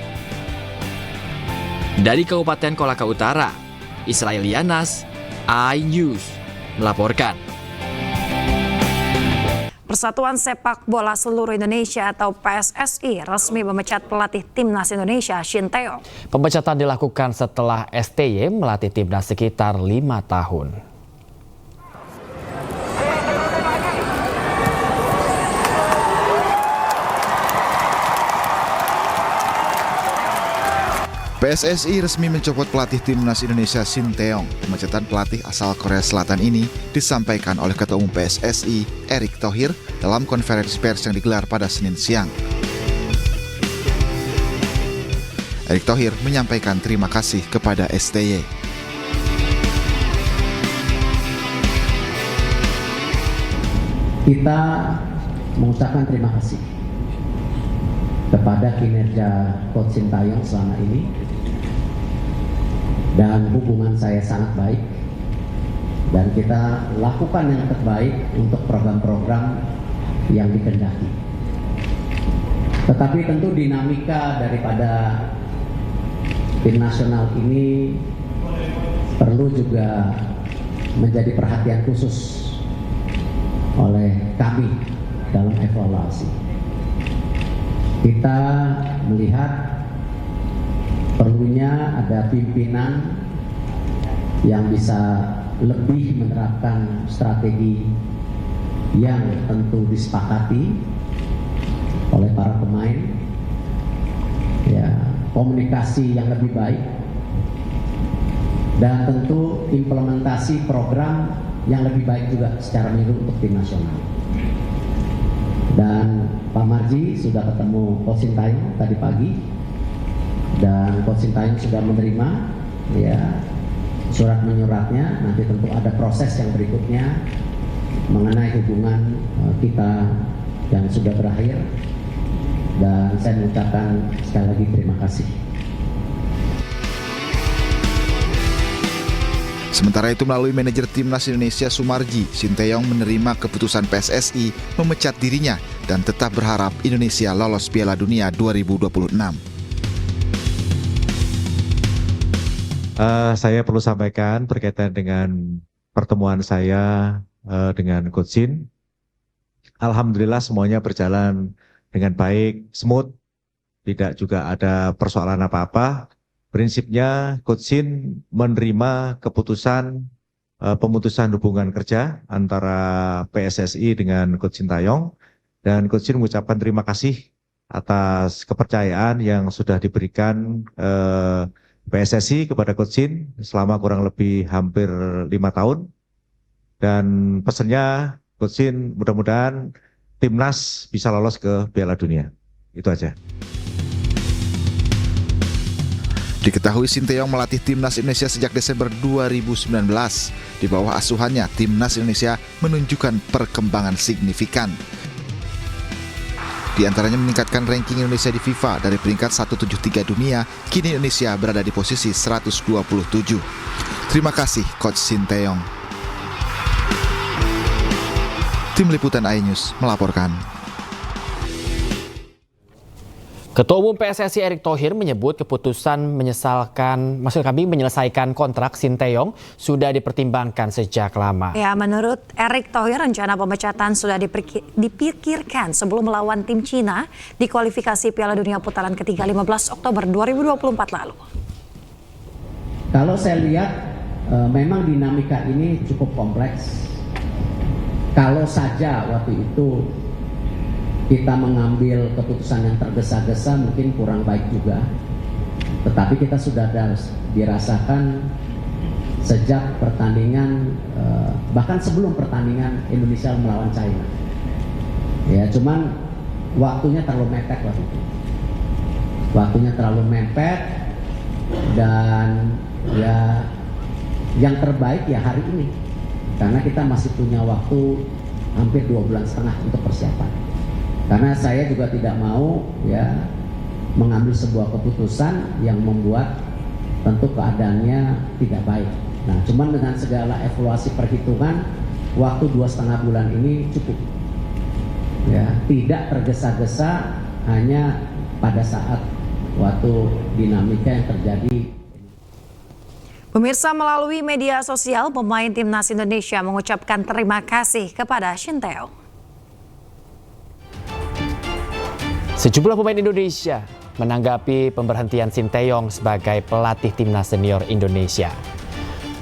I: Dari Kabupaten Kolaka Utara, Israel Yanas, iNews melaporkan.
C: Persatuan Sepak Bola Seluruh Indonesia atau PSSI resmi memecat pelatih Timnas Indonesia Shin Tae-yong.
D: Pemecatan dilakukan setelah STY melatih timnas sekitar 5 tahun.
O: PSSI resmi mencopot pelatih Timnas Indonesia Shin Tae-yong. Pemecatan pelatih asal Korea Selatan ini disampaikan oleh Ketua Umum PSSI, Erick Thohir, dalam konferensi pers yang digelar pada Senin siang. Erick Thohir menyampaikan terima kasih kepada STY.
Q: Kita mengucapkan terima kasih kepada kinerja Coach Shin Tae-yong selama ini, dan hubungan saya sangat baik, dan kita lakukan yang terbaik untuk program-program yang dikehendaki. Tetapi tentu dinamika daripada tim nasional ini perlu juga menjadi perhatian khusus oleh kami dalam evaluasi. Kita melihat perlunya ada pimpinan yang bisa lebih menerapkan strategi yang tentu disepakati oleh para pemain, ya, komunikasi yang lebih baik, dan tentu implementasi program yang lebih baik juga secara menyeluruh untuk tim nasional. Dan Pak Marji sudah ketemu Coach Shin Tae-yong tadi pagi, dan Coach Shin Tae-yong sudah menerima ya surat menyuratnya. Nanti tentu ada proses yang berikutnya mengenai hubungan kita yang sudah berakhir, dan saya mengucapkan sekali lagi terima kasih.
O: Sementara itu, melalui manajer Timnas Indonesia Sumarji, Shin Tae-yong menerima keputusan PSSI memecat dirinya dan tetap berharap Indonesia lolos Piala Dunia 2026.
X: Saya perlu sampaikan berkaitan dengan pertemuan saya dengan Coach Shin. Alhamdulillah semuanya berjalan dengan baik, smooth, tidak juga ada persoalan apa-apa. Prinsipnya Coach Shin menerima keputusan pemutusan hubungan kerja antara PSSI dengan Coach Shin Tae-yong, dan Coach Shin mengucapkan terima kasih atas kepercayaan yang sudah diberikan PSSI kepada Coach Shin selama kurang lebih hampir 5 tahun. Dan pesannya Coach Shin mudah-mudahan timnas bisa lolos ke Piala Dunia. Itu aja.
O: Diketahui Shin Tae-yong melatih Timnas Indonesia sejak Desember 2019. Di bawah asuhannya, Timnas Indonesia menunjukkan perkembangan signifikan. Di antaranya meningkatkan ranking Indonesia di FIFA dari peringkat 173 dunia, kini Indonesia berada di posisi 127. Terima kasih Coach Shin Tae-yong. Tim Liputan iNews melaporkan.
D: Ketua Umum PSSI Erick Thohir menyebut keputusan menyelesaikan kontrak Sinteyong sudah dipertimbangkan sejak lama.
C: Ya, menurut Erick Thohir, rencana pemecatan sudah dipikirkan sebelum melawan tim Cina di kualifikasi Piala Dunia putaran ketiga 15 Oktober 2024 lalu.
Q: Kalau saya lihat memang dinamika ini cukup kompleks. Kalau saja waktu itu kita mengambil keputusan yang tergesa-gesa mungkin kurang baik juga. Tetapi kita sudah dirasakan sejak pertandingan, bahkan sebelum pertandingan Indonesia melawan China. Ya, cuman waktunya terlalu mepet waktu itu. Waktunya terlalu mepet dan ya yang terbaik ya hari ini. Karena kita masih punya waktu hampir 2,5 bulan untuk persiapan. Karena saya juga tidak mau ya mengambil sebuah keputusan yang membuat tentu keadaannya tidak baik. Nah, cuman dengan segala evaluasi perhitungan, waktu 2,5 bulan ini cukup. Ya, tidak tergesa-gesa hanya pada saat waktu dinamika yang terjadi.
C: Pemirsa, melalui media sosial, pemain Timnas Indonesia mengucapkan terima kasih kepada Sinteyong.
D: Sejumlah pemain Indonesia menanggapi pemberhentian Sinteyong sebagai pelatih Timnas Senior Indonesia.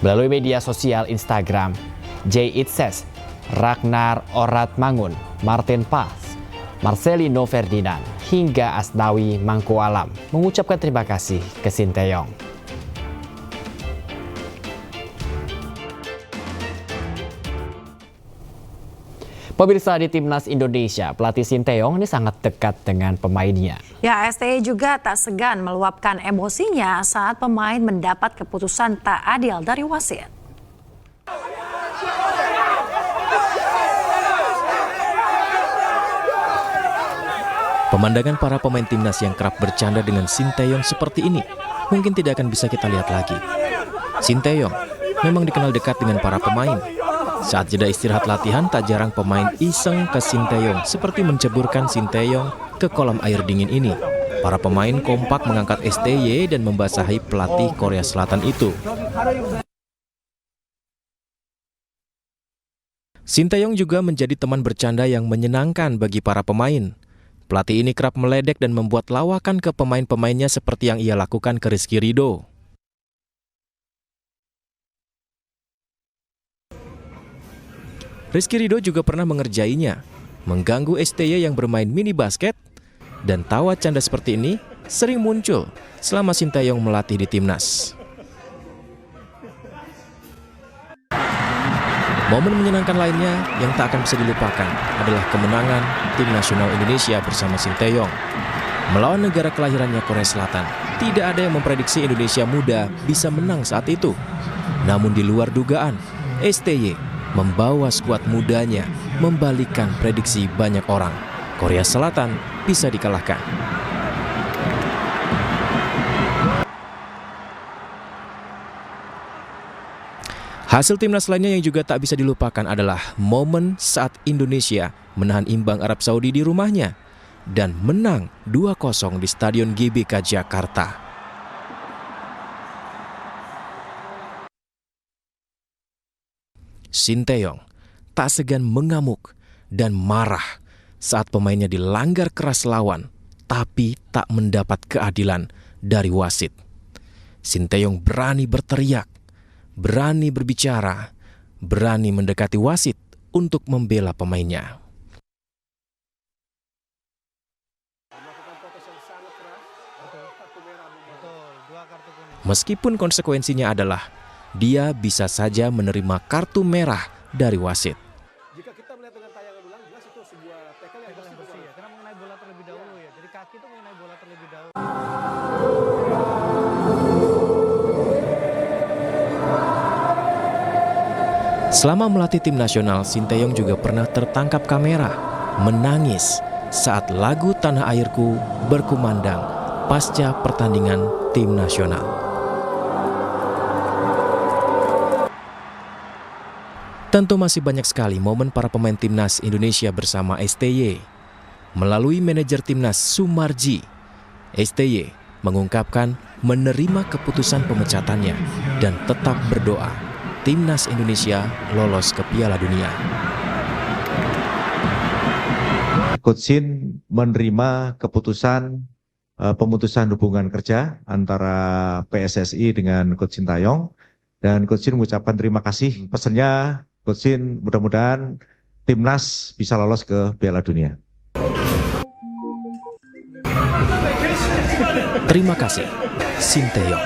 D: Melalui media sosial Instagram, Jay Itses, Ragnar Oratmangun, Martin Paz, Marcelino Ferdinand, hingga Asnawi Mangkualam mengucapkan terima kasih ke Sinteyong. Pemirsa, di Timnas Indonesia, pelatih Sinteyong ini sangat dekat dengan pemainnya.
C: Ya, STY juga tak segan meluapkan emosinya saat pemain mendapat keputusan tak adil dari wasit.
M: Pemandangan para pemain Timnas yang kerap bercanda dengan Sinteyong seperti ini mungkin tidak akan bisa kita lihat lagi. Sinteyong memang dikenal dekat dengan para pemain. Saat jeda istirahat latihan, tak jarang pemain iseng ke Sinteyong seperti menceburkan Sinteyong ke kolam air dingin ini. Para pemain kompak mengangkat STY dan membasahi pelatih Korea Selatan itu. Sinteyong juga menjadi teman bercanda yang menyenangkan bagi para pemain. Pelatih ini kerap meledek dan membuat lawakan ke pemain-pemainnya seperti yang ia lakukan ke Rizky Ridho. Rizky Ridho juga pernah mengerjainya, mengganggu STY yang bermain mini basket, dan tawa canda seperti ini sering muncul selama Sinteyong melatih di Timnas. Momen menyenangkan lainnya yang tak akan bisa dilupakan adalah kemenangan tim nasional Indonesia bersama Sinteyong melawan negara kelahirannya Korea Selatan. Tidak ada yang memprediksi Indonesia muda bisa menang saat itu. Namun di luar dugaan, STY membawa skuad mudanya membalikkan prediksi banyak orang. Korea Selatan bisa dikalahkan. Hasil Timnas lainnya yang juga tak bisa dilupakan adalah momen saat Indonesia menahan imbang Arab Saudi di rumahnya dan menang 2-0 di Stadion GBK Jakarta. Sinteyong tak segan mengamuk dan marah saat pemainnya dilanggar keras lawan, tapi tak mendapat keadilan dari wasit. Sinteyong berani berteriak, berani berbicara, berani mendekati wasit untuk membela pemainnya. Meskipun konsekuensinya adalah dia bisa saja menerima kartu merah dari wasit.
K: Jika kita melihat dengan tayangan ulang, jelas itu sebuah tackle yang bersih ya, karena mengenai bola terlebih dahulu ya. Jadi kaki itu mengenai bola terlebih dahulu.
M: Selama melatih tim nasional, Sinteyong juga pernah tertangkap kamera menangis saat lagu Tanah Airku berkumandang pasca pertandingan tim nasional. Tentu masih banyak sekali momen para pemain Timnas Indonesia bersama STY. Melalui manajer Timnas Sumarji, STY mengungkapkan menerima keputusan pemecatannya dan tetap berdoa Timnas Indonesia lolos ke Piala Dunia.
X: Coach Shin menerima keputusan pemutusan hubungan kerja antara PSSI dengan Coach Sintayong, dan Coach Shin mengucapkan terima kasih. Pesannya Coach Shin, mudah-mudahan Timnas bisa lolos ke Piala Dunia.
M: Terima kasih, Sinteyong.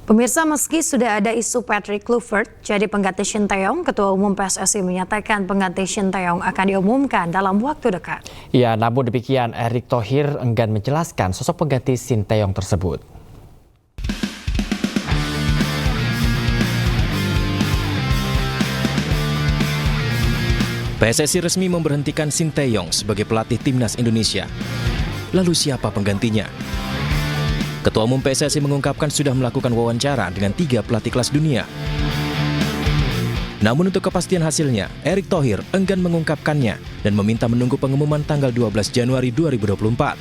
C: Pemirsa, meski sudah ada isu Patrick Kluivert jadi pengganti Sinteyong, Ketua Umum PSSI menyatakan pengganti Sinteyong akan diumumkan dalam waktu dekat.
D: Ya, namun demikian Erick Thohir enggan menjelaskan sosok pengganti Sinteyong tersebut.
M: PSSI resmi memberhentikan Sinteyong sebagai pelatih Timnas Indonesia. Lalu siapa penggantinya? Ketua Umum PSSI mengungkapkan sudah melakukan wawancara dengan 3 pelatih kelas dunia. Namun untuk kepastian hasilnya, Erick Thohir enggan mengungkapkannya dan meminta menunggu pengumuman tanggal 12 Januari 2024.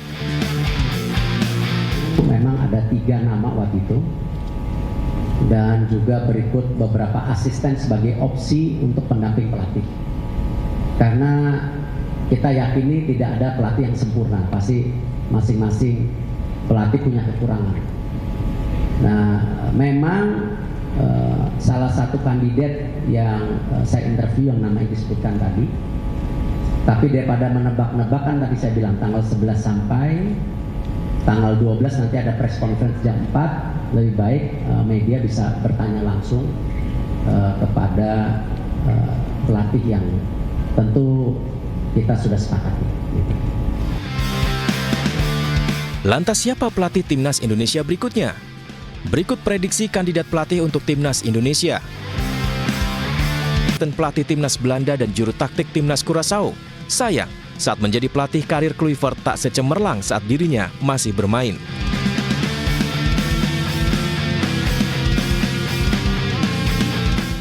Q: Memang ada 3 nama waktu itu, dan juga berikut beberapa asisten sebagai opsi untuk pendamping pelatih. Karena kita yakini tidak ada pelatih yang sempurna, pasti masing-masing pelatih punya kekurangan. Nah, memang salah satu kandidat yang saya interview yang namanya disebutkan tadi, tapi daripada menebak-nebak, kan tadi saya bilang tanggal 11 sampai tanggal 12 nanti ada press conference jam 4, lebih baik media bisa bertanya langsung kepada pelatih yang tentu kita sudah sepakati.
M: Lantas siapa pelatih Timnas Indonesia berikutnya? Berikut prediksi kandidat pelatih untuk Timnas Indonesia. Pelatih Timnas Belanda dan juru taktik Timnas Curaçao. Sayang, saat menjadi pelatih karir Kluivert tak secemerlang saat dirinya masih bermain.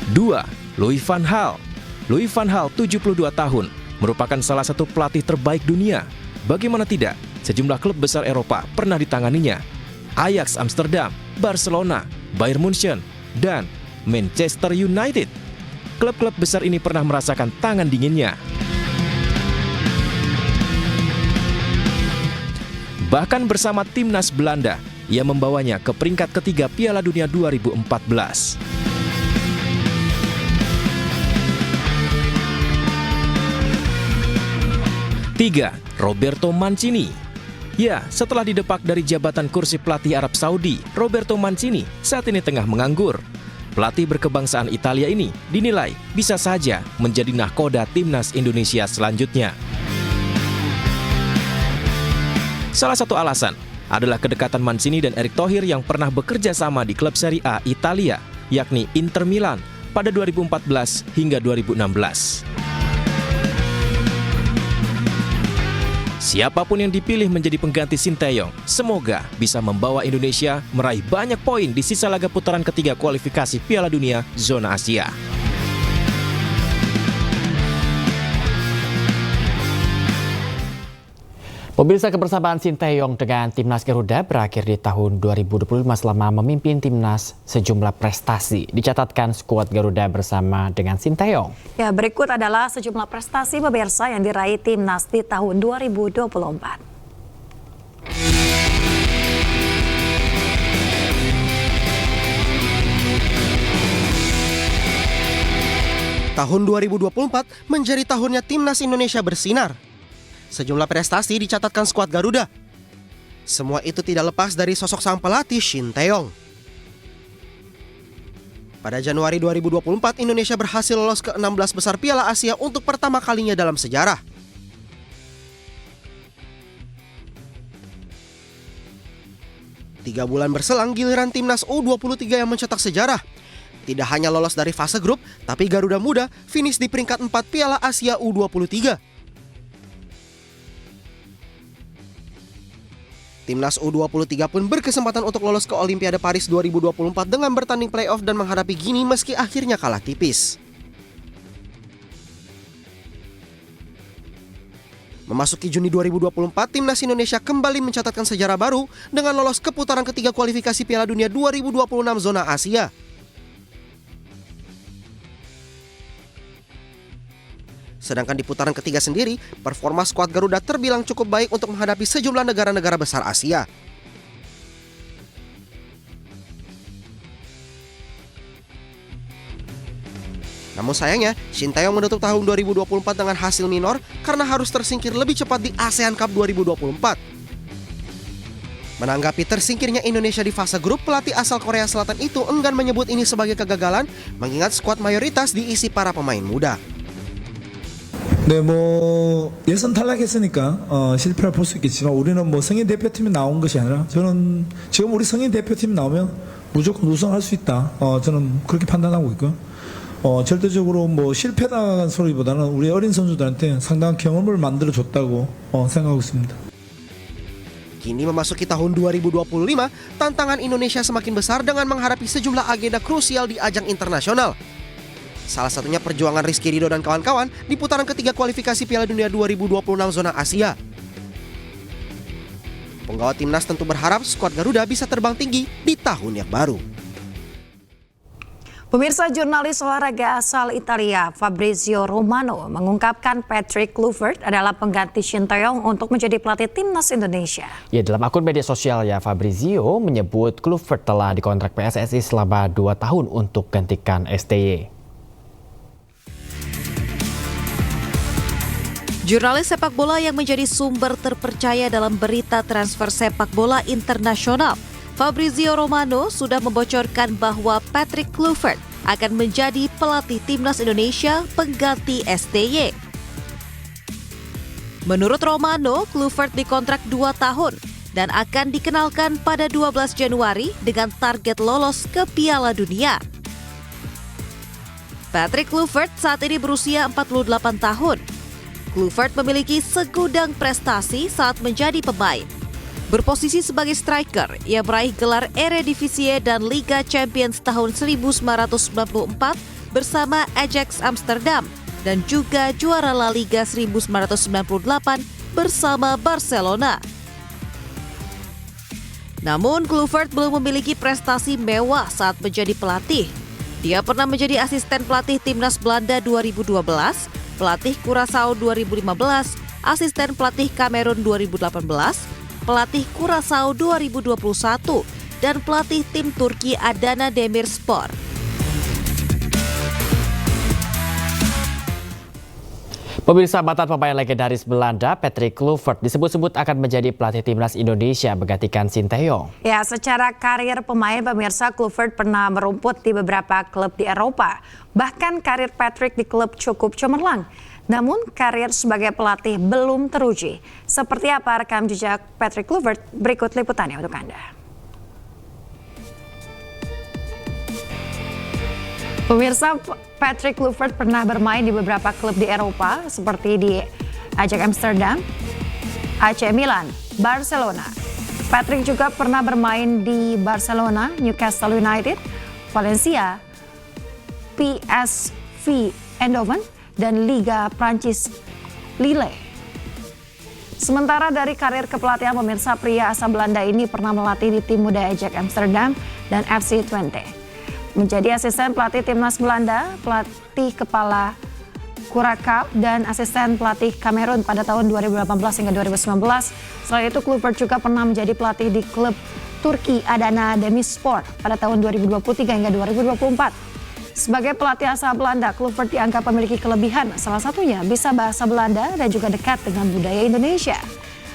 M: Dua, Louis van Gaal. Louis van Gaal, 72 tahun, merupakan salah satu pelatih terbaik dunia. Bagaimana tidak? Sejumlah klub besar Eropa pernah ditanganinya. Ajax Amsterdam, Barcelona, Bayern Munchen, dan Manchester United. Klub-klub besar ini pernah merasakan tangan dinginnya. Bahkan bersama Timnas Belanda, ia membawanya ke peringkat ketiga Piala Dunia 2014. Tiga, Roberto Mancini. Ya, setelah didepak dari jabatan kursi pelatih Arab Saudi, Roberto Mancini saat ini tengah menganggur. Pelatih berkebangsaan Italia ini dinilai bisa saja menjadi nahkoda Timnas Indonesia selanjutnya. Salah satu alasan adalah kedekatan Mancini dan Erick Thohir yang pernah bekerja sama di klub Serie A Italia, yakni Inter Milan pada 2014 hingga 2016. Siapapun yang dipilih menjadi pengganti Sinteyong, semoga bisa membawa Indonesia meraih banyak poin di sisa laga putaran ketiga kualifikasi Piala Dunia Zona Asia.
D: Pemirsa, kebersamaan Sinteyong dengan Timnas Garuda berakhir di tahun 2025 selama memimpin Timnas. Sejumlah prestasi dicatatkan skuad Garuda bersama dengan Sinteyong.
C: Ya, berikut adalah sejumlah prestasi pemirsa yang diraih Timnas di tahun 2024.
P: Tahun 2024 menjadi tahunnya Timnas Indonesia bersinar. Sejumlah prestasi dicatatkan skuad Garuda. Semua itu tidak lepas dari sosok sang pelatih Sinteyong. Pada Januari 2024, Indonesia berhasil lolos ke 16 besar Piala Asia untuk pertama kalinya dalam sejarah. Tiga bulan berselang, giliran Timnas U23 yang mencetak sejarah. Tidak hanya lolos dari fase grup, tapi Garuda Muda finish di peringkat 4 Piala Asia U23. Timnas U23 pun berkesempatan untuk lolos ke Olimpiade Paris 2024 dengan bertanding playoff dan menghadapi Gini meski akhirnya kalah tipis. Memasuki Juni 2024, Timnas Indonesia kembali mencatatkan sejarah baru dengan lolos ke putaran ketiga kualifikasi Piala Dunia 2026 zona Asia. Sedangkan di putaran ketiga sendiri, performa skuad Garuda terbilang cukup baik untuk menghadapi sejumlah negara-negara besar Asia. Namun sayangnya, Shin Tae-yong menutup tahun 2024 dengan hasil minor karena harus tersingkir lebih cepat di ASEAN Cup 2024. Menanggapi tersingkirnya Indonesia di fase grup, pelatih asal Korea Selatan itu enggan menyebut ini sebagai kegagalan, mengingat skuad mayoritas diisi para pemain muda.
R: 네, 예선 탈락했으니까 실패를 볼 수 있겠지만 우리는 성인 대표팀이 나온 것이 아니라 저는 지금 우리 성인 대표팀 나오면 무조건 우승할 수 있다. 저는 그렇게 판단하고 있고요. 절대적으로 실패다는 소리보다는 우리 어린 선수들한테 상당한 경험을 만들어줬다고 생각하고 있습니다.
P: Kini memasuki tahun 2025, tantangan Indonesia semakin besar dengan menghadapi sejumlah agenda krusial di ajang internasional. Salah satunya perjuangan Rizky Ridho dan kawan-kawan di putaran ketiga kualifikasi Piala Dunia 2026 zona Asia. Penggawa timnas tentu berharap skuad Garuda bisa terbang tinggi di tahun yang baru.
C: Pemirsa, jurnalis olahraga asal Italia Fabrizio Romano mengungkapkan Patrick Kluivert adalah pengganti Shin Tae-yong untuk menjadi pelatih timnas Indonesia. Ya, dalam akun media sosialnya, Fabrizio menyebut Kluivert telah dikontrak PSSI selama 2 tahun untuk gantikan STY.
S: Jurnalis sepak bola yang menjadi sumber terpercaya dalam berita transfer sepak bola internasional, Fabrizio Romano sudah membocorkan bahwa Patrick Kluivert akan menjadi pelatih timnas Indonesia pengganti STY. Menurut Romano, Kluivert dikontrak 2 tahun dan akan dikenalkan pada 12 Januari dengan target lolos ke Piala Dunia. Patrick Kluivert saat ini berusia 48 tahun. Kluivert memiliki segudang prestasi saat menjadi pemain. Berposisi sebagai striker, ia meraih gelar Eredivisie dan Liga Champions tahun 1994 bersama Ajax Amsterdam dan juga juara La Liga 1998 bersama Barcelona. Namun Kluivert belum memiliki prestasi mewah saat menjadi pelatih. Dia pernah menjadi asisten pelatih timnas Belanda 2012, pelatih Curaçao 2015, asisten pelatih Kamerun 2018, pelatih Curaçao 2021, dan pelatih tim Turki Adana Demirspor.
D: Pemirsa, mantan pemain legendaris Belanda Patrick Kluivert disebut-sebut akan menjadi pelatih timnas Indonesia menggantikan Shin Tae-yong.
C: Ya, secara karir pemain, pemirsa, Kluivert pernah merumput di beberapa klub di Eropa. Bahkan karir Patrick di klub cukup cemerlang. Namun karir sebagai pelatih belum teruji. Seperti apa rekam jejak Patrick Kluivert? Berikut liputannya untuk Anda. Pemirsa, Patrick Kluivert pernah bermain di beberapa klub di Eropa seperti di Ajax Amsterdam, AC Milan, Barcelona. Patrick juga pernah bermain di Barcelona, Newcastle United, Valencia, PSV Eindhoven, dan Liga Prancis Lille. Sementara dari karir kepelatihan, pemirsa, pria asal Belanda ini pernah melatih di tim muda Ajax Amsterdam dan FC Twente. Menjadi asisten pelatih timnas Belanda, pelatih kepala Curaçao, dan asisten pelatih Kamerun pada tahun 2018 hingga 2019. Selain itu, Kluivert juga pernah menjadi pelatih di klub Turki Adana Demirspor pada tahun 2023 hingga 2024. Sebagai pelatih asal Belanda, Kluivert dianggap memiliki kelebihan, salah satunya bisa bahasa Belanda dan juga dekat dengan budaya Indonesia.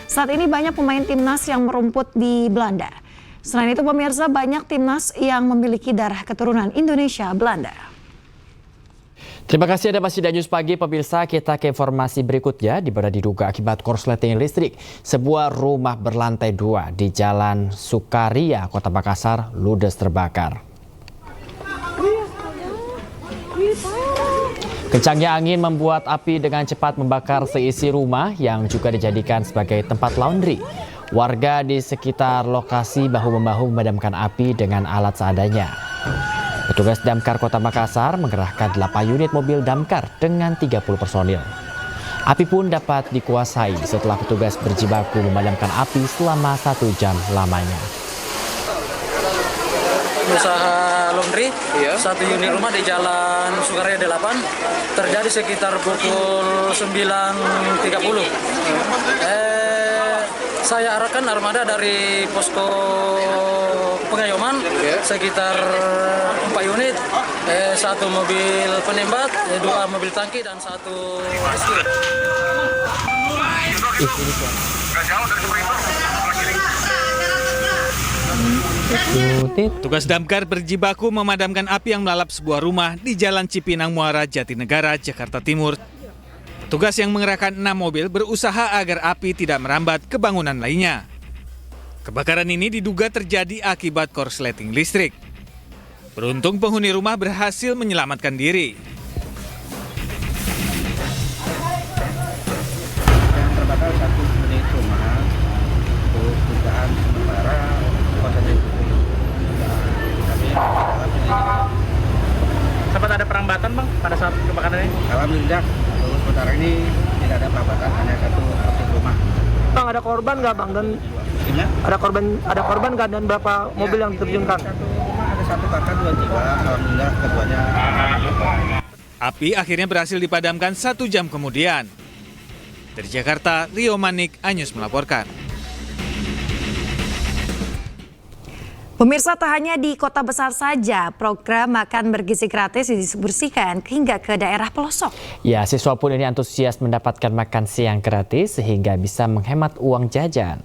C: Saat ini banyak pemain timnas yang merumput di Belanda. Selain itu, pemirsa, banyak timnas yang memiliki darah keturunan Indonesia Belanda.
D: Terima kasih Anda masih di News Pagi, pemirsa. Kita ke informasi berikutnya. Di mana diduga akibat korsleting listrik, sebuah rumah berlantai 2 di Jalan Sukaria, Kota Makassar, ludes terbakar. Kencangnya angin membuat api dengan cepat membakar seisi rumah yang juga dijadikan sebagai tempat laundry. Warga di sekitar lokasi bahu-membahu memadamkan api dengan alat seadanya. Petugas damkar Kota Makassar mengerahkan 8 unit mobil damkar dengan 30 personil. Api pun dapat dikuasai setelah petugas berjibaku memadamkan api selama 1 jam lamanya.
J: Usaha laundry, satu unit rumah di Jalan Sukaraya 8 terjadi sekitar pukul 9.30. Saya arahkan armada dari posko pengayoman sekitar 4 unit, 1 mobil penembat, 2 mobil tangki dan 1 rescue.
T: Tugas damkar berjibaku memadamkan api yang melalap sebuah rumah di Jalan Cipinang Muara, Jatinegara, Jakarta Timur. Petugas yang mengerahkan 6 mobil berusaha agar api tidak merambat ke bangunan lainnya. Kebakaran ini diduga terjadi akibat korsleting listrik. Beruntung penghuni rumah berhasil menyelamatkan diri.
A: Yang terbakar 1 unit rumah, untuk dugaan sementara konsleting listrik. Sempat ada perambatan bang pada saat kebakaran ini? Alhamdulillah, untuk sementara ini tidak ada perambatan, hanya 1 unit rumah. Bang, ada korban nggak bang? Dan ada korban nggak dan berapa mobil yang diterjunkan? Ada 1 kakak 2 jiwa, alhamdulillah keduanya.
T: Api akhirnya berhasil dipadamkan 1 jam kemudian. Dari Jakarta, Rio Manik, Anyus melaporkan.
C: Pemirsa, tak hanya di kota besar saja, program makan bergizi gratis didistribusikan hingga ke daerah pelosok.
D: Ya, siswa pun ini antusias mendapatkan makan siang gratis sehingga bisa menghemat uang jajan.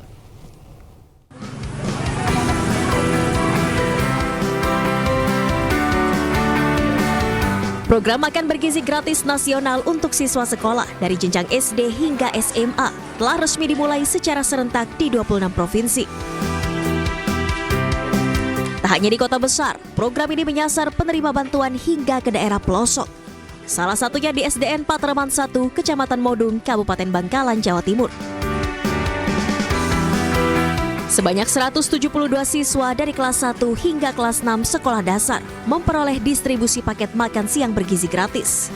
S: Program makan bergizi gratis nasional untuk siswa sekolah dari jenjang SD hingga SMA telah resmi dimulai secara serentak di 26 provinsi. Tak hanya di kota besar, program ini menyasar penerima bantuan hingga ke daerah pelosok. Salah satunya di SDN Patraman 1, Kecamatan Modung, Kabupaten Bangkalan, Jawa Timur. Sebanyak 172 siswa dari kelas 1 hingga kelas 6 sekolah dasar memperoleh distribusi paket makan siang bergizi gratis.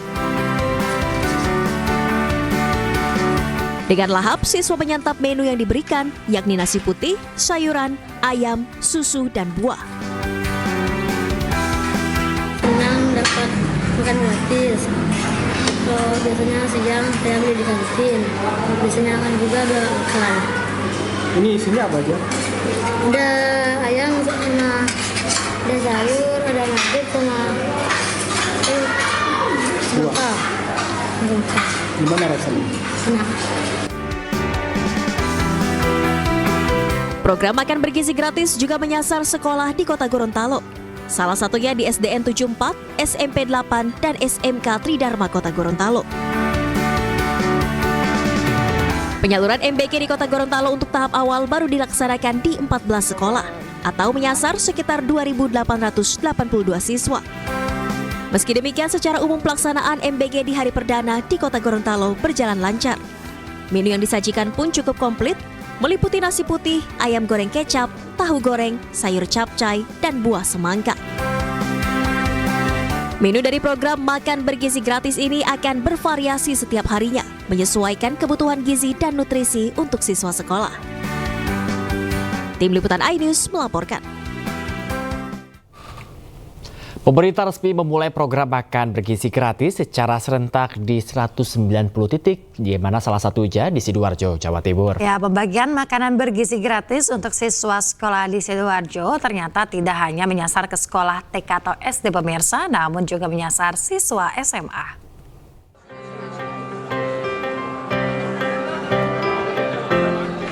S: Dengan lahap, siswa menyantap menu yang diberikan, yakni nasi putih, sayuran, ayam, susu, dan buah.
U: Senang dapat makan gratis. Biasanya siang saya beli di kantin. Biasanya kan juga ada makan.
A: Ini isinya apa aja?
U: Ada ayam sama ada sayur, ada nugget sama buah.
A: Gimana rasanya?
U: Enak.
S: Program makan bergizi gratis juga menyasar sekolah di Kota Gorontalo. Salah satunya di SDN 74, SMP 8, dan SMK Tridharma Kota Gorontalo. Penyaluran MBG di Kota Gorontalo untuk tahap awal baru dilaksanakan di 14 sekolah atau menyasar sekitar 2.882 siswa. Meski demikian, secara umum pelaksanaan MBG di hari perdana di Kota Gorontalo berjalan lancar. Menu yang disajikan pun cukup komplit, meliputi nasi putih, ayam goreng kecap, tahu goreng, sayur capcay, dan buah semangka. Menu dari program makan bergizi gratis ini akan bervariasi setiap harinya, menyesuaikan kebutuhan gizi dan nutrisi untuk siswa sekolah. Tim Liputan iNews melaporkan.
D: Pemerintah resmi memulai program makan bergizi gratis secara serentak di 190 titik, di mana salah satunya di Sidoarjo, Jawa Timur.
C: Ya, pembagian makanan bergizi gratis untuk siswa sekolah di Sidoarjo ternyata tidak hanya menyasar ke sekolah TK atau SD pemirsa, namun juga menyasar siswa SMA.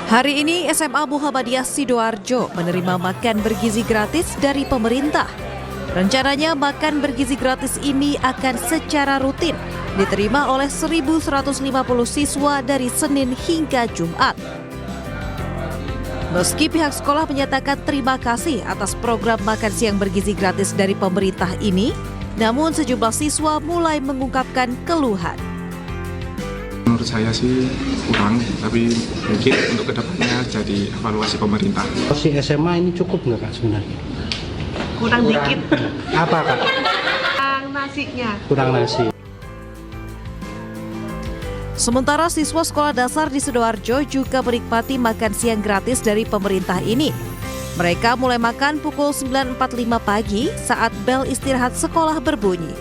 S: Hari ini SMA Muhammadiyah Sidoarjo menerima makan bergizi gratis dari pemerintah. Rencananya makan bergizi gratis ini akan secara rutin diterima oleh 1.150 siswa dari Senin hingga Jumat. Meski pihak sekolah menyatakan terima kasih atas program makan siang bergizi gratis dari pemerintah ini, namun sejumlah siswa mulai mengungkapkan keluhan.
V: Menurut saya sih kurang, tapi mungkin untuk kedepannya jadi evaluasi pemerintah.
Y: Si SMA ini cukup nggak Kak sebenarnya?
Z: Kurang dikit.
Y: Apa Kak?
Z: Kurang nasinya.
Y: Kurang nasi.
S: Sementara siswa sekolah dasar di Sidoarjo juga menikmati makan siang gratis dari pemerintah ini. Mereka mulai makan pukul 9.45 pagi saat bel istirahat sekolah berbunyi.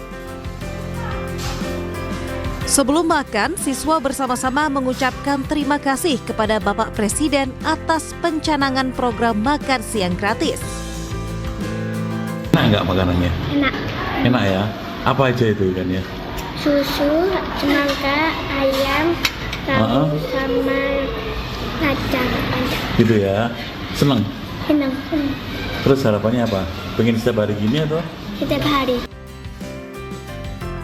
S: Sebelum makan, siswa bersama-sama mengucapkan terima kasih kepada Bapak Presiden atas pencanangan program makan siang gratis.
B: Enak nggak makanannya?
U: Enak.
B: Enak ya? Apa aja itu kan ya?
U: Susu, semangka, ayam, tahu sama kacang panjang.
B: Gitu ya? Seneng?
U: Senang.
B: Terus harapannya apa? Pengen setiap hari gini atau?
U: Setiap hari.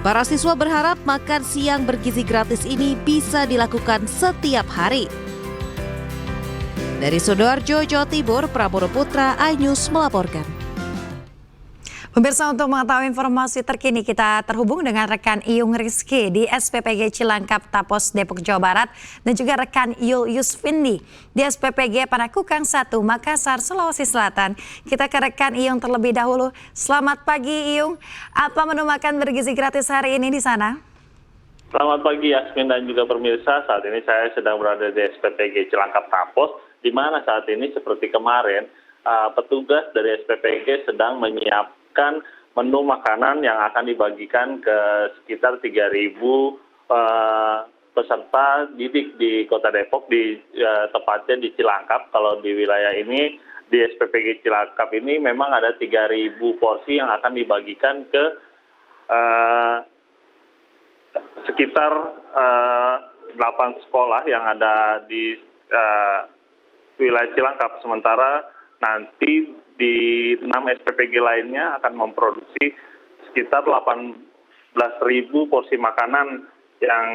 S: Para siswa berharap makan siang bergizi gratis ini bisa dilakukan setiap hari. Dari Sidoarjo, Jawa Timur, Prabowo Putra, iNews melaporkan.
C: Pemirsa, untuk mengetahui informasi terkini kita terhubung dengan rekan Iyung Rizky di SPPG Cilangkap Tapos Depok Jawa Barat dan juga rekan Yul Yusvindi di SPPG Panakukang 1 Makassar Sulawesi Selatan. Kita ke rekan Iyung terlebih dahulu. Selamat pagi Iyung, apa menu makan bergizi gratis hari ini di sana?
E: Selamat pagi Yasmin dan juga pemirsa. Saat ini saya sedang berada di SPPG Cilangkap Tapos, di mana saat ini seperti kemarin petugas dari SPPG sedang menyiapkan menu makanan yang akan dibagikan ke sekitar 3.000 peserta didik di Kota Depok, tepatnya di Cilangkap. Kalau di wilayah ini, di SPPG Cilangkap ini memang ada 3.000 porsi yang akan dibagikan ke sekitar 8 sekolah yang ada di wilayah Cilangkap. Sementara nanti di 6 SPPG lainnya akan memproduksi sekitar 18.000 porsi makanan yang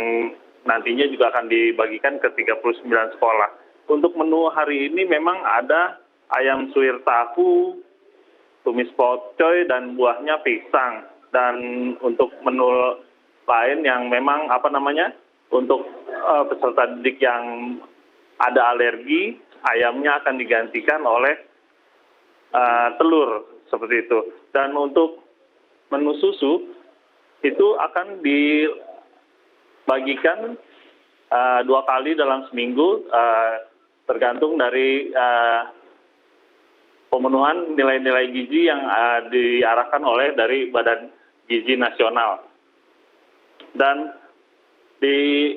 E: nantinya juga akan dibagikan ke 39 sekolah. Untuk menu hari ini memang ada ayam suwir tahu, tumis pokcoy, dan buahnya pisang. Dan untuk menu lain yang memang untuk peserta didik yang ada alergi, ayamnya akan digantikan oleh telur seperti itu. Dan untuk menu susu itu akan dibagikan 2 kali dalam seminggu, tergantung dari pemenuhan nilai-nilai gizi yang diarahkan oleh dari Badan Gizi Nasional. Dan di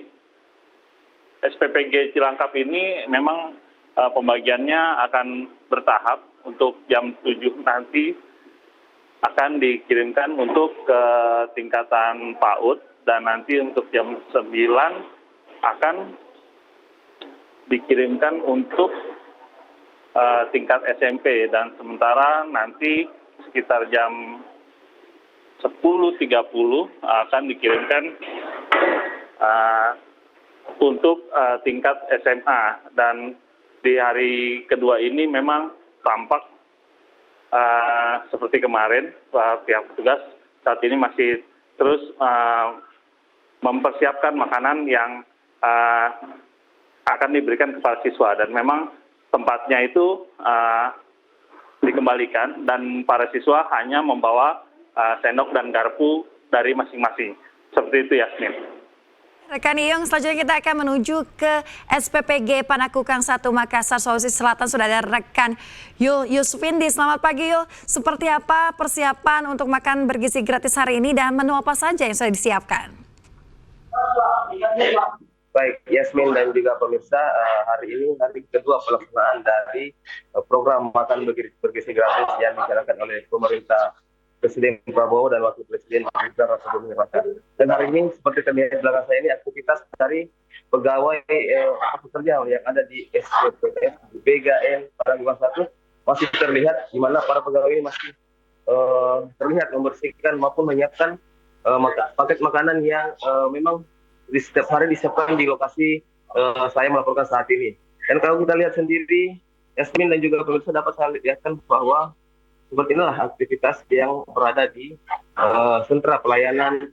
E: SPPG Cilangkap ini memang pembagiannya akan bertahap. Untuk jam 7 nanti akan dikirimkan untuk ke tingkatan PAUD, dan nanti untuk jam 9 akan dikirimkan untuk tingkat SMP, dan sementara nanti sekitar jam 10.30 akan dikirimkan untuk tingkat SMA. Dan di hari kedua ini memang tampak seperti kemarin, pihak petugas saat ini masih terus mempersiapkan makanan yang akan diberikan kepada siswa, dan memang tempatnya itu dikembalikan dan para siswa hanya membawa sendok dan garpu dari masing-masing. Seperti itu, Yasmin.
C: Rekan Iyung, selanjutnya kita akan menuju ke SPPG Panakukang 1 Makassar, Sulawesi Selatan. Sudah ada rekan Yul Yusvindi. Selamat pagi Yul, seperti apa persiapan untuk makan bergizi gratis hari ini dan menu apa saja yang sudah disiapkan?
G: Baik, Yasmin dan juga pemirsa, hari ini hari kedua pelaksanaan dari program makan bergizi gratis yang dijalankan oleh pemerintah Presiden Prabowo dan Wakil Presiden Gibran Rakabuming Raka. Dan hari ini seperti terlihat di belakang saya ini aktivitas dari pegawai pekerja yang ada di SPPF, BGN, Panakukang 1 masih terlihat, di mana para pegawai ini masih terlihat membersihkan maupun menyiapkan paket makanan yang memang di setiap hari disiapkan di lokasi saya melaporkan saat ini. Dan kalau kita lihat sendiri, Yasmin dan juga pemirsa dapat saya lihatkan bahwa seperti inilah aktivitas yang berada di sentra pelayanan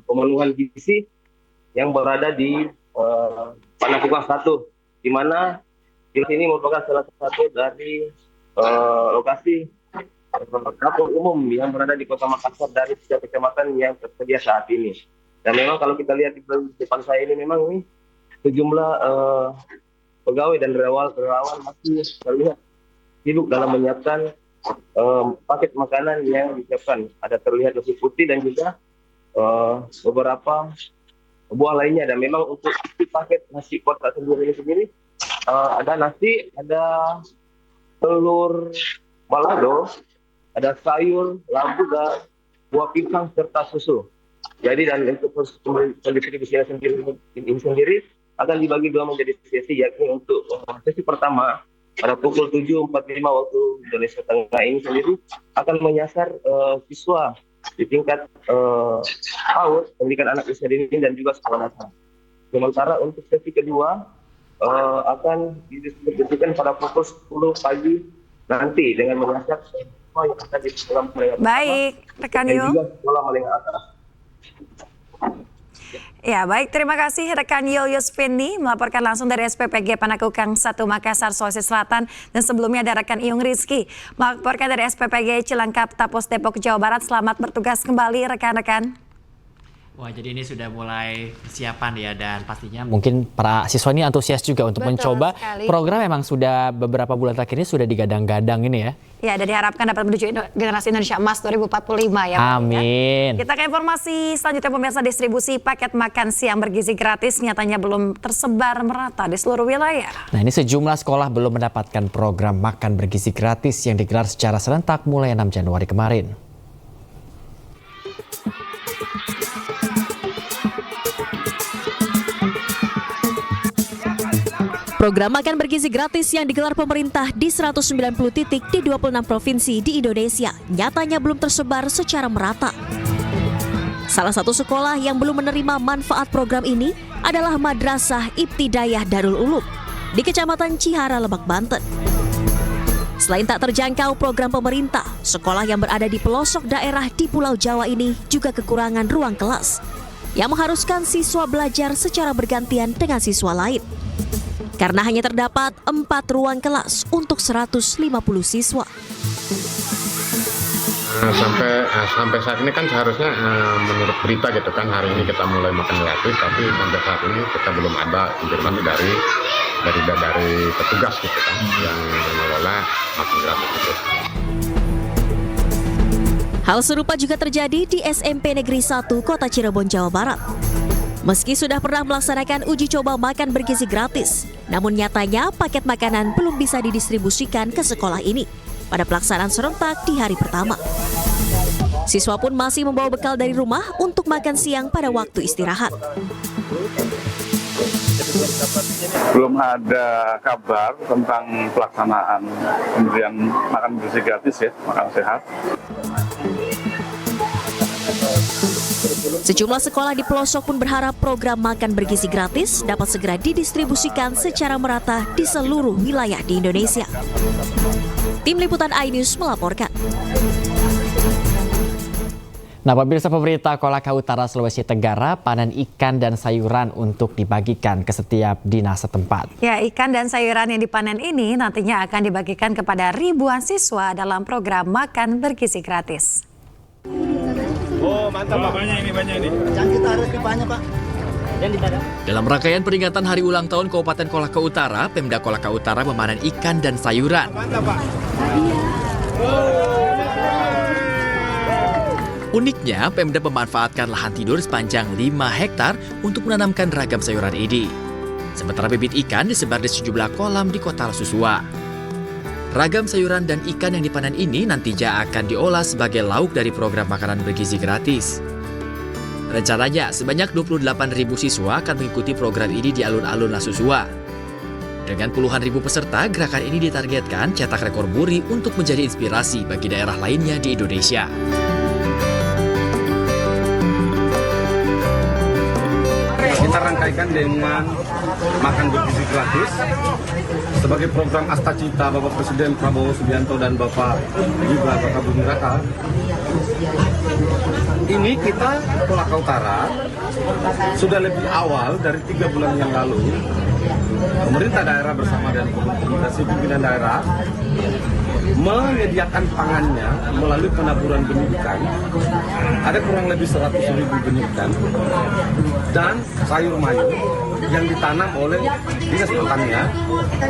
G: pemenuhan gizi yang berada di Panakukang 1, di mana ini merupakan salah satu dari lokasi dapur umum yang berada di Kota Makassar dari setiap kecamatan yang tersedia saat ini. Dan memang kalau kita lihat di depan saya ini memang ini sejumlah pegawai dan relawan masih terlihat sibuk dalam menyiapkan paket makanan yang disiapkan. Ada terlihat nasi putih dan juga beberapa buah lainnya. Dan memang untuk paket nasi kotak sendiri ada nasi, ada telur balado, ada sayur, labu, dan buah pisang serta susu. Jadi dan untuk pendistribusinya sendiri akan dibagi dua menjadi sesi, yakni untuk sesi pertama pada pukul 7.45 waktu Indonesia Tengah ini sendiri akan menyasar siswa di tingkat PAUD, pendidikan anak usia dini dan juga sekolah dasar. Sementara untuk sesi kedua akan didistribusikan pada pukul 10 pagi nanti dengan menyasar siswa yang akan di sekolah menengah
C: Baik, rekan Yo.
G: dan juga sekolah menengah atas.
C: Ya, baik. Terima kasih rekan Yoyos Fendi melaporkan langsung dari SPPG Panakukang 1 Makassar, Sulawesi Selatan. Dan sebelumnya ada rekan Iyung Rizky melaporkan dari SPPG Cilangkap Tapos Depok, Jawa Barat. Selamat bertugas kembali rekan-rekan.
D: Wah, jadi ini sudah mulai persiapan ya, dan pastinya mungkin para siswa ini antusias juga untuk mencoba
C: sekali.
D: program. Memang sudah beberapa bulan terakhir ini sudah digadang-gadang ini ya.
C: Ya, dan diharapkan dapat menuju generasi Indonesia Emas 2045 ya.
D: Amin.
C: Ya. Kita ke informasi selanjutnya, pemirsa. Distribusi paket makan siang bergizi gratis nyatanya belum tersebar merata di seluruh wilayah.
D: Nah, ini sejumlah sekolah belum mendapatkan program makan bergizi gratis yang digelar secara serentak mulai 6 Januari kemarin.
S: Program makan bergizi gratis yang digelar pemerintah di 190 titik di 26 provinsi di Indonesia nyatanya belum tersebar secara merata. Salah satu sekolah yang belum menerima manfaat program ini adalah Madrasah Ibtidayah Darul Ulum di Kecamatan Cihara, Lebak, Banten. Selain tak terjangkau program pemerintah, sekolah yang berada di pelosok daerah di Pulau Jawa ini juga kekurangan ruang kelas yang mengharuskan siswa belajar secara bergantian dengan siswa lain. Karena hanya terdapat 4 ruang kelas untuk 150 siswa.
F: Sampai saat ini kan seharusnya menurut berita gitu kan, hari ini kita mulai makan gratis, tapi sampai saat ini kita belum ada konfirmasi dari petugas gitu kan yang mengelola makan gratis itu.
S: Hal serupa juga terjadi di SMP Negeri 1 Kota Cirebon, Jawa Barat. Meski sudah pernah melaksanakan uji coba makan bergizi gratis, namun nyatanya paket makanan belum bisa didistribusikan ke sekolah ini pada pelaksanaan serentak di hari pertama. Siswa pun masih membawa bekal dari rumah untuk makan siang pada waktu istirahat.
H: Belum ada kabar tentang pelaksanaan pemberian makan bergizi gratis ya, makan sehat.
S: Sejumlah sekolah di pelosok pun berharap program makan bergizi gratis dapat segera didistribusikan secara merata di seluruh wilayah di Indonesia. Tim Liputan iNews melaporkan.
D: Nah, pemirsa, pemerintah Kolaka Utara, Sulawesi Tenggara panen ikan dan sayuran untuk dibagikan ke setiap dinas setempat.
C: Ya, ikan dan sayuran yang dipanen ini nantinya akan dibagikan kepada ribuan siswa dalam program makan bergizi gratis.
H: Oh, mantap Pak. Banyak ini.
I: Yang kita harus banyak, Pak.
L: Dalam rangkaian peringatan Hari Ulang Tahun Kabupaten Kolaka Utara, Pemda Kolaka Utara memanen ikan dan sayuran.
H: Mantap, Pak.
L: Uniknya, Pemda memanfaatkan lahan tidur sepanjang 5 hektar untuk menanamkan ragam sayuran ini. Sementara bibit ikan disebar di sejumlah kolam di Kota Susua. Ragam sayuran dan ikan yang dipanen ini nantinya akan diolah sebagai lauk dari program makanan bergizi gratis. Rencananya, sebanyak 28.000 siswa akan mengikuti program ini di alun-alun Susua. Dengan puluhan ribu peserta, gerakan ini ditargetkan cetak rekor muri untuk menjadi inspirasi bagi daerah lainnya di Indonesia.
H: Kita rangkaikan dengan makan bergizi gratis sebagai program Astacita Bapak Presiden Prabowo Subianto dan Bapak Bumi Raka. Ini kita Kolaka Utara sudah lebih awal dari 3 bulan yang lalu, pemerintah daerah bersama dengan komunikasi pimpinan daerah menyediakan pangannya melalui penaburan benih ikan. Ada kurang lebih 100.000 benih ikan dan sayur mayur yang ditanam oleh Dinas Pertanian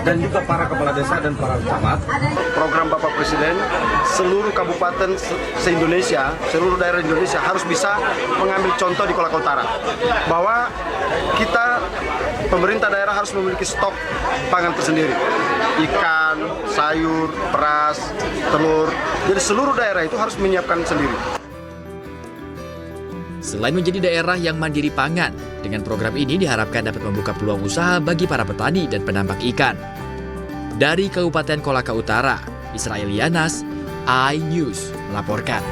H: dan juga para kepala desa dan para camat.
I: Program Bapak Presiden, seluruh kabupaten se-Indonesia, seluruh daerah Indonesia harus bisa mengambil contoh di Kolaka Utara. Bahwa kita, pemerintah daerah harus memiliki stok pangan tersendiri. Ikan, sayur, beras, telur. Jadi seluruh daerah itu harus menyiapkan sendiri.
L: Selain menjadi daerah yang mandiri pangan, dengan program ini diharapkan dapat membuka peluang usaha bagi para petani dan penambak ikan. Dari Kabupaten Kolaka Utara, Israel Yanas, iNews melaporkan.